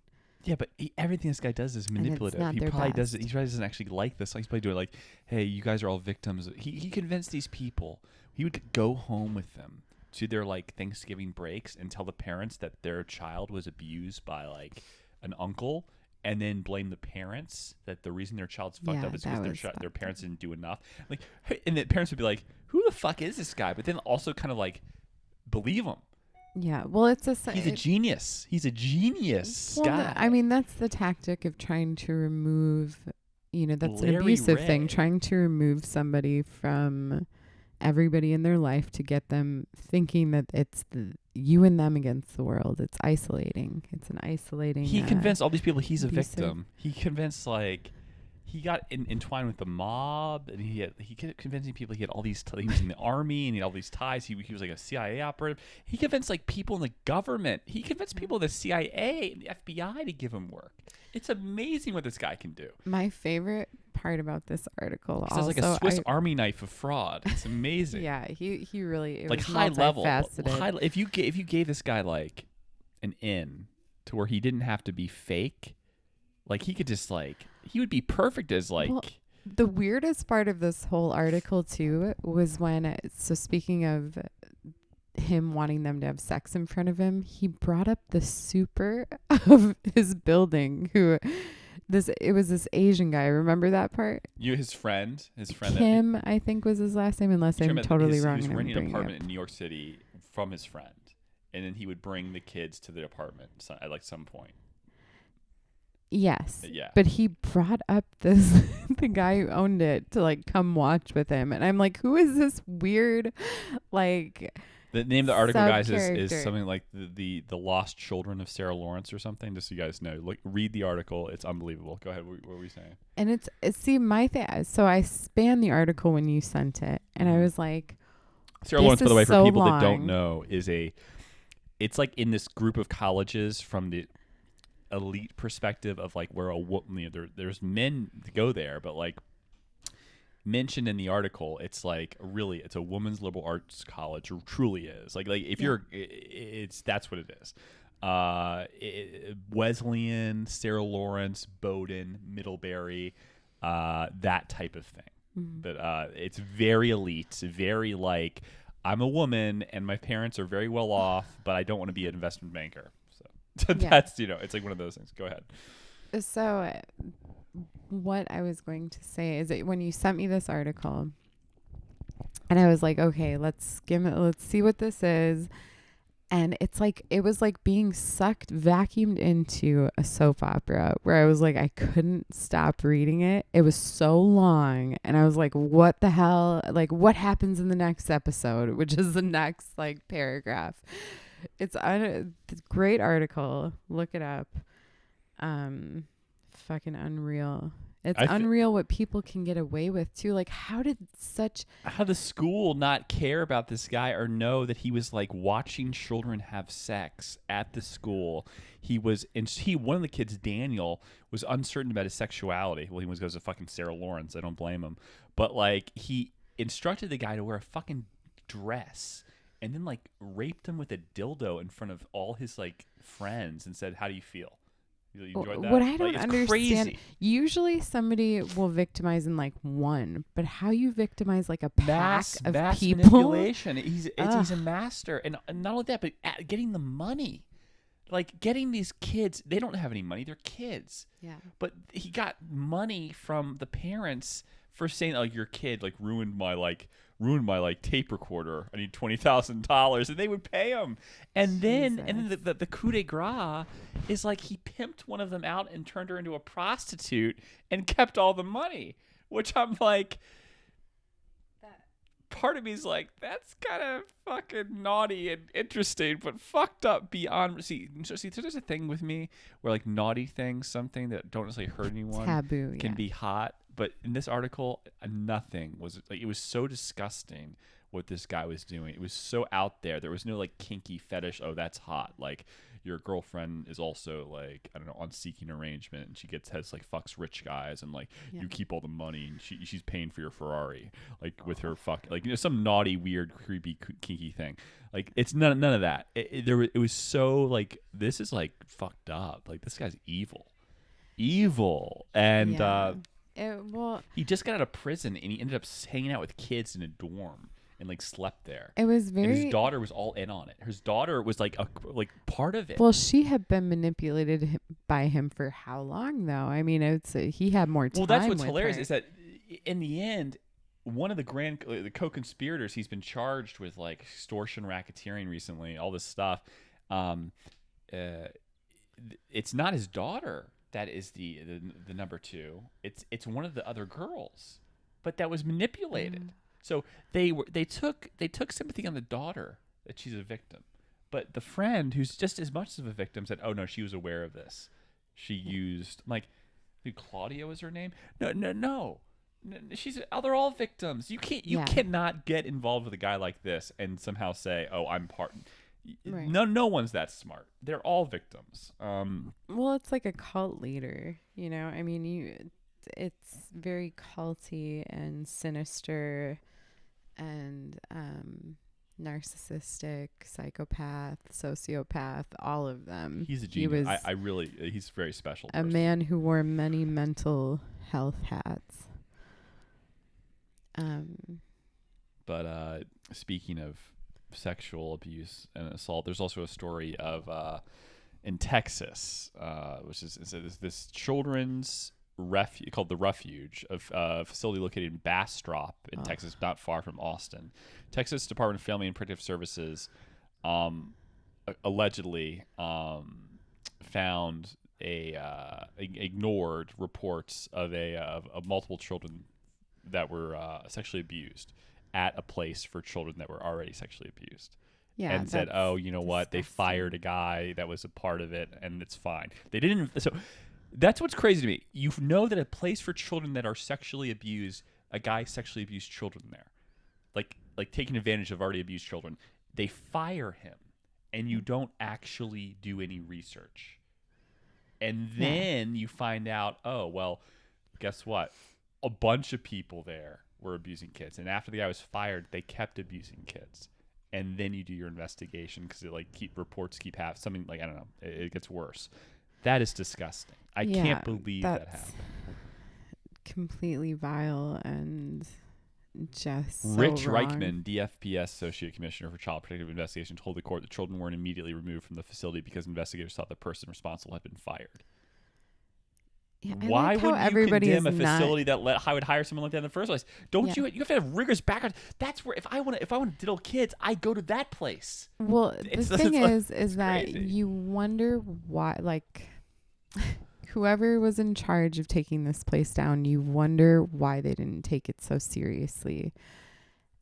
Yeah, but everything this guy does is manipulative. not He their probably best. doesn't. He probably doesn't actually like this song. He's probably doing like, "Hey, you guys are all victims." He convinced these people. He would go home with them to their like Thanksgiving breaks and tell the parents that their child was abused by like an uncle, and then blame the parents that the reason their child's fucked up is because their parents didn't do enough. Like, and the parents would be like, "Who the fuck is this guy?" But then also kind of like believe him. Yeah, well, He's a genius. He's a genius guy. I mean, that's the tactic of trying to remove, that's an Larry abusive Ray. thing, trying to remove somebody from everybody in their life to get them thinking that it's you and them against the world. It's isolating. It's an isolating. He convinced all these people he's a abusive. victim. He convinced he got entwined with the mob, and he kept convincing people he had all these. He was in the army, and he had all these ties. He was like a CIA operative. He convinced like people in the government. He convinced people in the CIA and the FBI to give him work. It's amazing what this guy can do. My favorite part about this article He sounds like a Swiss Army knife of fraud. It's amazing. Yeah, he really like was high level. multifaceted. If you gave this guy like an in to where he didn't have to be fake, like he could just like he would be perfect as like. Well, the weirdest part of this whole article too was when speaking of him wanting them to have sex in front of him, he brought up the super of his building it was this Asian guy. Remember that part? His friend Kim, I think was his last name, unless I'm totally wrong. He was and I'm renting an bringing apartment up. in New York City from his friend, and then he would bring the kids to the apartment at like some point. Yes. Yeah. But he brought up the guy who owned it to like come watch with him, and I'm like, who is this weird, like. The name of the article, guys, is Sub-character. something like the Lost Children of Sarah Lawrence or something. Just so you guys know, read the article. It's unbelievable. Go ahead. What were we saying? And see my thing. So I spanned the article when you sent it, and I was like, Sarah Lawrence, by the way, for so people that long. don't know, it's like in this group of colleges from the elite perspective of like where there's men to go there, but like mentioned in the article, it's like it's a women's liberal arts college. It truly is like if you're that's what it is. Wesleyan, Sarah Lawrence, Bowdoin, Middlebury, that type of thing. Mm-hmm. But it's very elite, very like I'm a woman and my parents are very well off, but I don't want to be an investment banker. So that's it's like one of those things. Go ahead. So what I was going to say is that when you sent me this article, and I was like, okay, let's skim it. Let's see what this is. And it was like being vacuumed into a soap opera where I was like, I couldn't stop reading it. It was so long. And I was like, what the hell? Like, what happens in the next episode, which is the next like paragraph. It's a great article. Look it up. Fucking unreal. It's unreal what people can get away with too. Like, how did the school not care about this guy or know that he was like watching children have sex at the school? One of the kids, Daniel, was uncertain about his sexuality. Well, he goes to fucking Sarah Lawrence. I don't blame him. But like, he instructed the guy to wear a fucking dress and then like raped him with a dildo in front of all his like friends and said, "How do you feel?" You enjoyed What that? I don't It's understand, crazy. usually somebody will victimize in like one, but how you victimize like a pack of Mass people? manipulation. He's Ugh. a master, and not only that, but getting the money. Like getting these kids, they don't have any money. They're kids. Yeah. But he got money from the parents for saying, "Oh, your kid like ruined my tape recorder. I need $20,000," and they would pay him. And then the coup de grace is like he pimped one of them out and turned her into a prostitute and kept all the money. Which I'm like, part of me is like, that's kind of fucking naughty and interesting, but fucked up beyond. See, there's a thing with me where like naughty things, something that don't necessarily hurt anyone, Taboo, can yeah. be hot. But in this article, nothing was like. It was so disgusting what this guy was doing. It was so out there. There was no like kinky fetish. Oh, that's hot. Like your girlfriend is also like, I don't know, on seeking arrangement, and she has like fucks rich guys, and like Yeah. you keep all the money, and she's paying for your Ferrari, like with her like some naughty, weird, creepy, kinky thing. Like it's none of that. It was so like, this is like fucked up. Like this guy's evil, and Yeah. he just got out of prison, and he ended up hanging out with kids in a dorm and like slept there. It was And very his daughter was all in on it. His daughter was like part of it. well. She had been manipulated by him for how long, though? I mean, he had more time. Well, that's what's with hilarious her. is that in the end, one of the co-conspirators, he's been charged with like extortion, racketeering recently, all this stuff. Um, it's not his daughter that is the number two. It's one of the other girls, but that was manipulated. So they took sympathy on the daughter that she's a victim, but the friend who's just as much of a victim said, "Oh no, she was aware of this. She used." I'm like, dude, Claudia was her name. No. They're all victims. You cannot get involved with a guy like this and somehow say, "Oh, I'm part." Right. No one's that smart. They're all victims. Well, it's like a cult leader, you know. I mean, it's very culty and sinister, and narcissistic, psychopath, sociopath, all of them. He's a He genius. was He's a very special a person. man who wore many mental health hats. But speaking of sexual abuse and assault, there's also a story of in Texas, which is this children's refuge called the Refuge, of facility located in Bastrop in Texas, not far from Austin. Texas Department of Family and Protective Services allegedly found ignored reports of multiple children that were sexually abused at a place for children that were already sexually abused. Yeah, And said, "Oh, you know what? They disgusting. fired a guy that was a part of it, and it's fine." They didn't. So that's what's crazy to me. You know that a place for children that are sexually abused, a guy sexually abused children there, like taking advantage of already abused children. They fire him, and you don't actually do any research. And then you find out, oh well, guess what? A bunch of people there were abusing kids, and after the guy was fired, they kept abusing kids. And then you do your investigation because it like reports keep having something, like, I don't know, it gets worse. That is disgusting. I can't believe that happened. Completely vile and just so Rich wrong. Reichman, DFPS Associate Commissioner for Child Protective Investigation, told the court that children weren't immediately removed from the facility because investigators thought the person responsible had been fired. Yeah, Why like how would you everybody condemn a is not- facility that I would hire someone like that in the first place? Don't Yeah. you have to have rigorous background? That's where if I want to diddle kids, I go to that place. Well, the thing is that crazy. you wonder why, like, whoever was in charge of taking this place down, you wonder why they didn't take it so seriously,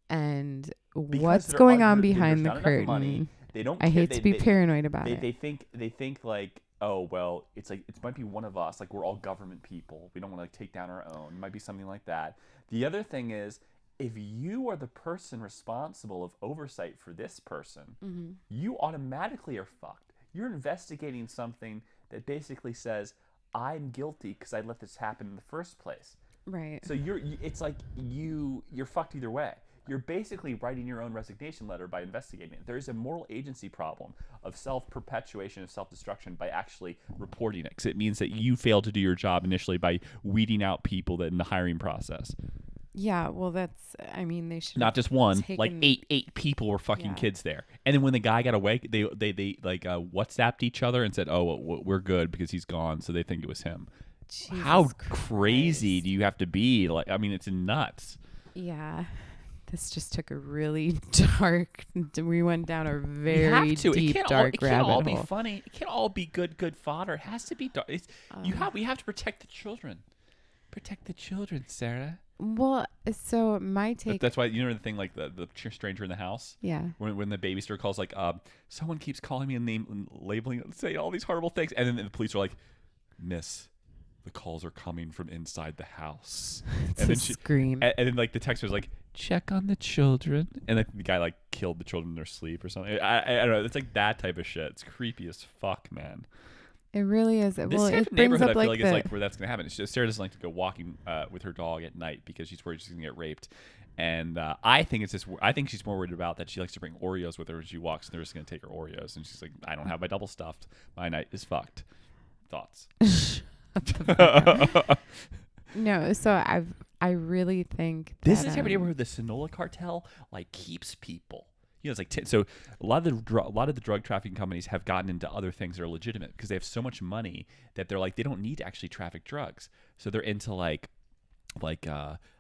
and Because what's there going are- on there's behind the not enough money. curtain. They don't. I hate to be paranoid about they, it. They think like, oh well, it's like it might be one of us. Like we're all government people. We don't want to like take down our own. It might be something like that. The other thing is, if you are the person responsible of oversight for this person, Mm-hmm. you automatically are fucked. You're investigating something that basically says, I'm guilty because I let this happen in the first place. Right. So it's like you're fucked either way. you're basically writing your own resignation letter by investigating it. There's a moral agency problem of self-perpetuation, of self-destruction by actually reporting it, because it means that you failed to do your job initially by weeding out people that in the hiring process. Yeah, well, I mean, they should Not just one, like taken- eight people were fucking Yeah. kids there. And then when the guy got away, they like WhatsApped each other and said, "Oh, well, we're good because he's gone," so they think it was him. Jesus How crazy Christ. do you have to be? Like, I mean, it's nuts. Yeah. This just took a really dark. We went down a You very have to. deep, It dark can't all rabbit be hole. funny. It can't all be good fodder. It has to be dark. We have to protect the children. Protect the children, Sarah. Well, so my take. That's why, you know the thing, like the stranger in the house. Yeah. When the babysitter calls, like, someone keeps calling me a name and labeling, saying all these horrible things, and then the police are like, "Miss, the calls are coming from inside the house." It's and a then scream. and then like the text was like, "Check on the children," and like the guy like killed the children in their sleep or something. I don't know. It's like that type of shit. It's creepy as fuck, man. It really is. This Well, type it of brings neighborhood, up I feel like like, is the. like where that's gonna happen. It's just, Sarah doesn't like to go walking with her dog at night because she's worried she's gonna get raped. And I think it's just. I think she's more worried about that she likes to bring Oreos with her when she walks, and they're just gonna take her Oreos. And she's like, "I don't have my double stuffed. My night is fucked." Thoughts? No, so I really think This that, is every neighborhood. The Sonoma cartel like keeps people. You know, it's like so. A lot of the drug trafficking companies have gotten into other things that are legitimate because they have so much money that they're like they don't need to actually traffic drugs. So they're into like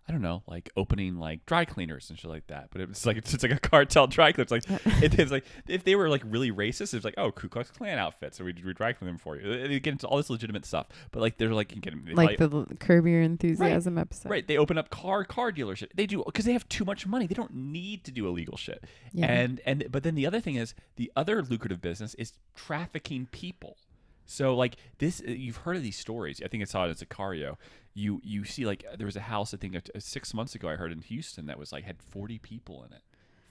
I don't know, like opening like dry cleaners and shit like that. But it's like a cartel dry cleaner. It's like it's like if they were like really racist, it's like, oh, Ku Klux Klan outfits, so we dry clean them for you. They get into all this legitimate stuff. But like they're like, you get like the Curb Your Enthusiasm episode. right. They open up car dealership. They do because they have too much money. They don't need to do illegal shit. Yeah. And but then the other thing is the other lucrative business is trafficking people. So like this, you've heard of these stories. I think I saw it at Sicario. You see like there was a house I think 6 months ago I heard in Houston that was like had 40 people in it.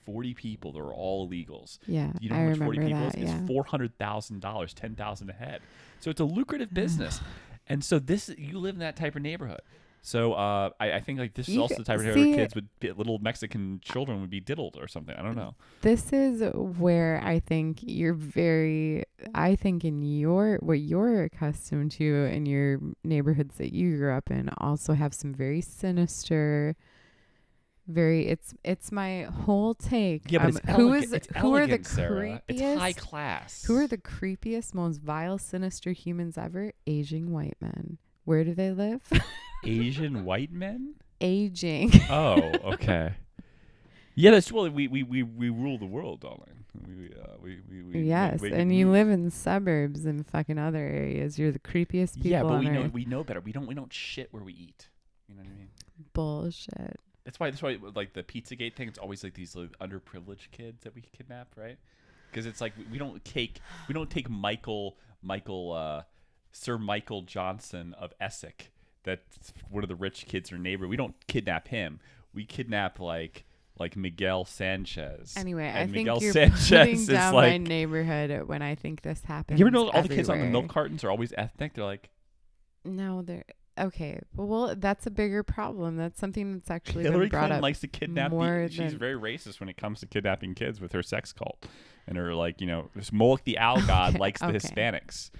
40 people that were all illegals. Yeah, You know I how much 40 remember people that. is? Yeah. It's $400,000, $10,000 a head. So it's a lucrative business. And so you live in that type of neighborhood. So I think like this is also the type of neighborhood kids would little Mexican children would be diddled or something. I don't know. This is where I think I think in what you're accustomed to in your neighborhoods that you grew up in also have some very sinister, it's my whole take. Yeah, but it's who elegant. It's who are the elegant, Sarah. creepiest? It's high class. Who are the creepiest, most vile, sinister humans ever? Aging white men. Where do they live? Asian white men? Aging. Oh, okay. Yeah, that's well. We rule the world, darling. Yes, and you live in suburbs and fucking other areas. You're the creepiest people Yeah, but on earth. we know better. We don't shit where we eat. You know what I mean? Bullshit. That's why like the Pizzagate thing. It's always like these like, underprivileged kids that we kidnap, right? Because it's like we don't take Sir Michael Johnson of Essex. That's one of the rich kids in our neighborhood. We don't kidnap him. We kidnap like Miguel Sanchez. Anyway, and I think Miguel you're Sanchez putting is down my like. neighborhood when I think this happens. You ever know all the kids on the everywhere. milk cartons are always ethnic? They're like No, they're okay. Well, that's a bigger problem. That's something that's actually Hillary been brought Clinton up likes to kidnap. more She's than- very racist when it comes to kidnapping kids with her sex cult, and her like this Moloch the owl god likes the okay. Hispanics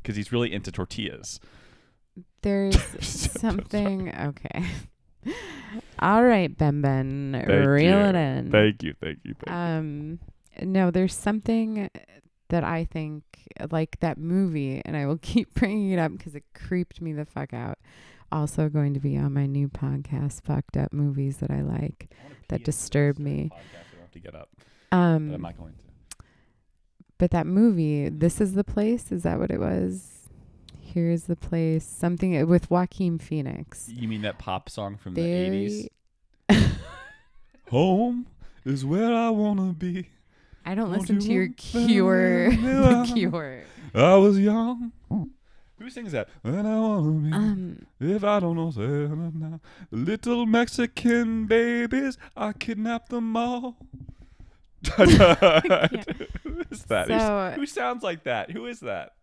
because he's really into tortillas. There's something. Okay. All right, Ben. Reel it in. Thank you. No, there's something that I think, like that movie, and I will keep bringing it up because it creeped me the fuck out. Also going to be on my new podcast, Fucked Up Movies That I Like, that disturb me. I don't have to get up, but I'm not going to. But that movie, This Is the Place, is that what it was? Here's the Place, something with Joaquin Phoenix. You mean that pop song from the Very 80s? Home is where I wanna be. I don't Won't listen you to your want Cure. me The now? Cure. I was young. Who sings that? When I wanna be. If I don't know Santa now. Little Mexican babies, I kidnap them all. Who is that? So- Who sounds like that? Who is that?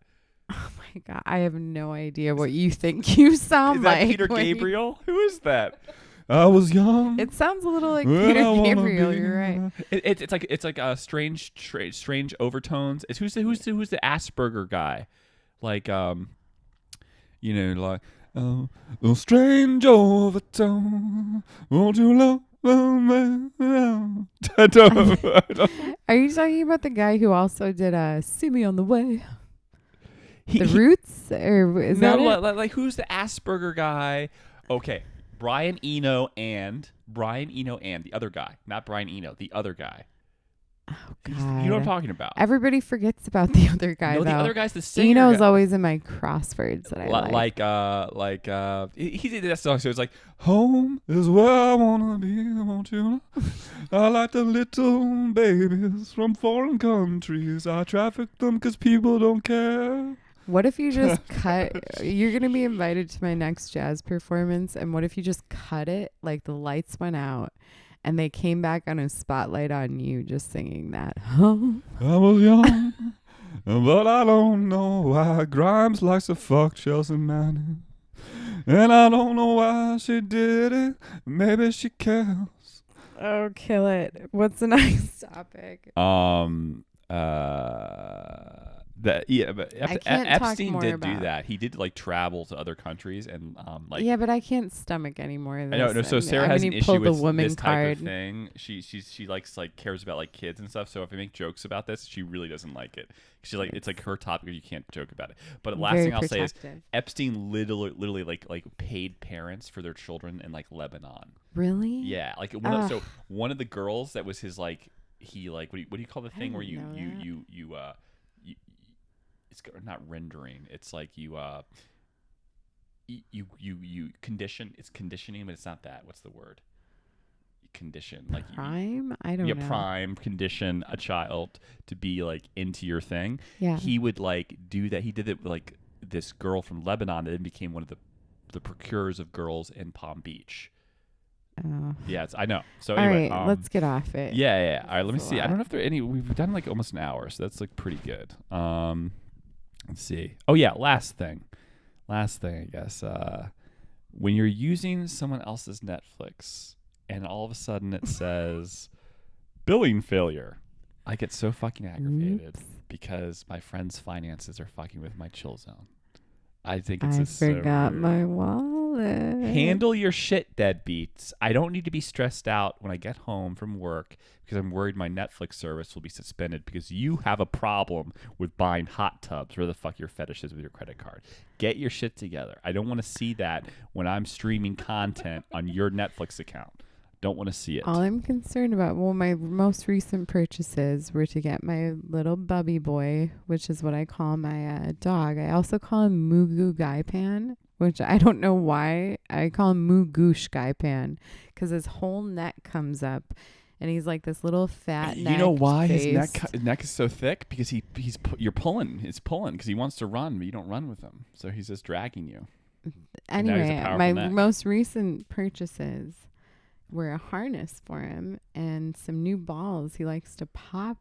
Oh my God. I have no idea what you think you sound Is that like. Peter when you- Gabriel? Who is that? I was young. It sounds a little like when Peter I wanna Gabriel. be You're right. It's like strange overtones. It's who's the Asperger guy, like like a strange overtone. Won't you love me? I don't. Are you talking about the guy who also did "See Me on the Way"? The He- Roots, or is no, that it? like who's the Asperger guy? Okay, Brian Eno and the other guy, not Brian Eno, the other guy. Oh You God! know what I'm talking about? Everybody forgets about the other guy. No, though. the other guy's the singer. Eno's guy. always in my crosswords that I like. He did that song. So it's like, home is where I wanna be. Won't you know? I like the little babies from foreign countries. I traffic them 'cause people don't care. What if you just cut? You're gonna be invited to my next jazz performance, and what if you just cut it? Like the lights went out, and they came back on a spotlight on you, just singing that. I was young, but I don't know why Grimes likes to fuck Chelsea Manning. And I don't know why she did it. Maybe she cares. Oh, kill it! What's the next topic? But I can't talk Epstein more did about- do that. He did like travel to other countries and Yeah, but I can't stomach anymore of this. I know. No, so Sarah has an you issue pull the with woman this type card. of thing. She likes like cares about like kids and stuff. So if I make jokes about this, she really doesn't like it. She's like it's like her topic. You can't joke about it. But last Very thing I'll say is protective. Epstein literally like paid parents for their children in like Lebanon. Really? Yeah, like one of the girls that was his like he like what do you call the thing where didn't know that. you it's not rendering. It's like you condition. It's conditioning, but it's not that. What's the word? Condition like Prime? I don't know. prime condition a child to be like into your thing. Yeah. He would like do that. He did it with like this girl from Lebanon that then became one of the procurers of girls in Palm Beach. Oh. Yeah, I know. So All anyway, right, let's get off it. yeah. All right, let me That's a see. I lot. don't know if there are any. We've done like almost an hour, so that's like pretty good. Let's see. Oh yeah, last thing, I guess. When you're using someone else's Netflix and all of a sudden it says billing failure, I get so fucking aggravated because my friend's finances are fucking with my chill zone. I think it's I just so forgot rude. my wallet. Handle your shit, deadbeats. I don't need to be stressed out when I get home from work because I'm worried my Netflix service will be suspended because you have a problem with buying hot tubs, where the fuck your fetish is with your credit card. Get your shit together. I don't want to see that when I'm streaming content on your Netflix account. Don't want to see it. All I'm concerned about, well, my most recent purchases were to get my little bubby boy, which is what I call my dog. I also call him Mugu Gaipan, which I don't know why. I call him Mugoosh Gaipan because his whole neck comes up, and he's like this little fat neck. You know why his faced- neck is so thick? Because you're pulling. It's pulling because he wants to run, but you don't run with him. So he's just dragging you. And now he's a Anyway, powerful my neck. most recent purchases were a harness for him and some new balls. He likes to pop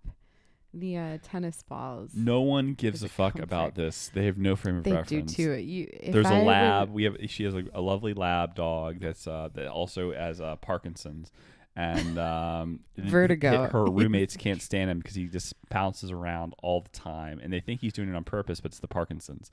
the tennis balls. No one gives For a fuck comfort. about this. They have no frame of They reference. do too. There's a lab. She has a lovely lab dog that's that also has Parkinson's, and Vertigo. Her roommates can't stand him because he just pounces around all the time, and they think he's doing it on purpose, but it's the Parkinson's.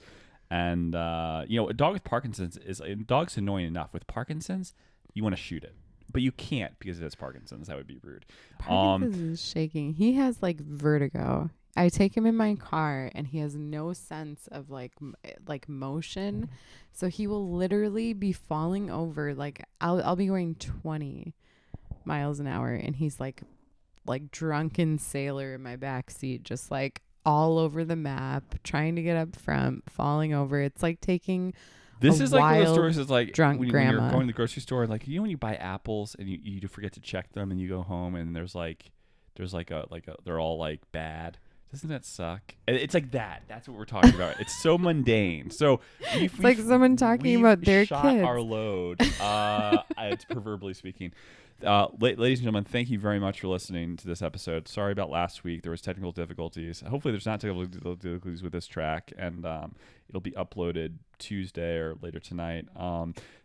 And a dog with Parkinson's dog's annoying enough. With Parkinson's, you want to shoot it, but you can't because it has Parkinson's. That would be rude. Parkinson's is shaking. He has like vertigo. I take him in my car and he has no sense of like motion. So he will literally be falling over. Like I'll be going 20 miles an hour and he's like drunken sailor in my back seat, just like all over the map, trying to get up front, falling over. It's like taking This a is like one of those wild, stories is like drunk when you're grandma. going to the grocery store, like when you buy apples and you forget to check them and you go home and there's they're all like bad. Doesn't that suck? It's like that. That's what we're talking about. It's so mundane. So like someone talking about their shot kids. our load. It's proverbially speaking. Ladies and gentlemen, thank you very much for listening to this episode. Sorry about last week. There was technical difficulties. Hopefully there's not technical difficulties with this track, and it'll be uploaded Tuesday or later tonight.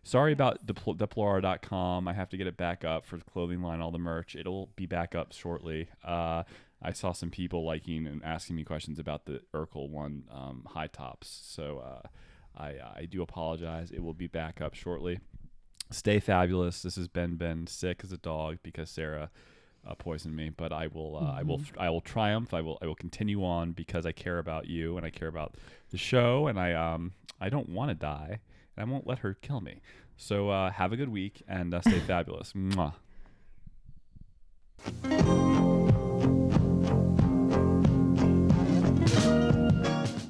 Sorry about Deplorables.com. I have to get it back up for the clothing line, all the merch. It'll be back up shortly. I saw some people liking and asking me questions about the Urkel one high tops. So I do apologize. It will be back up shortly. Stay fabulous. This has been sick as a dog because Sarah poisoned me, but I will triumph. I will continue on because I care about you and I care about the show, and I don't want to die, and I won't let her kill me. So have a good week and stay fabulous. Mwah.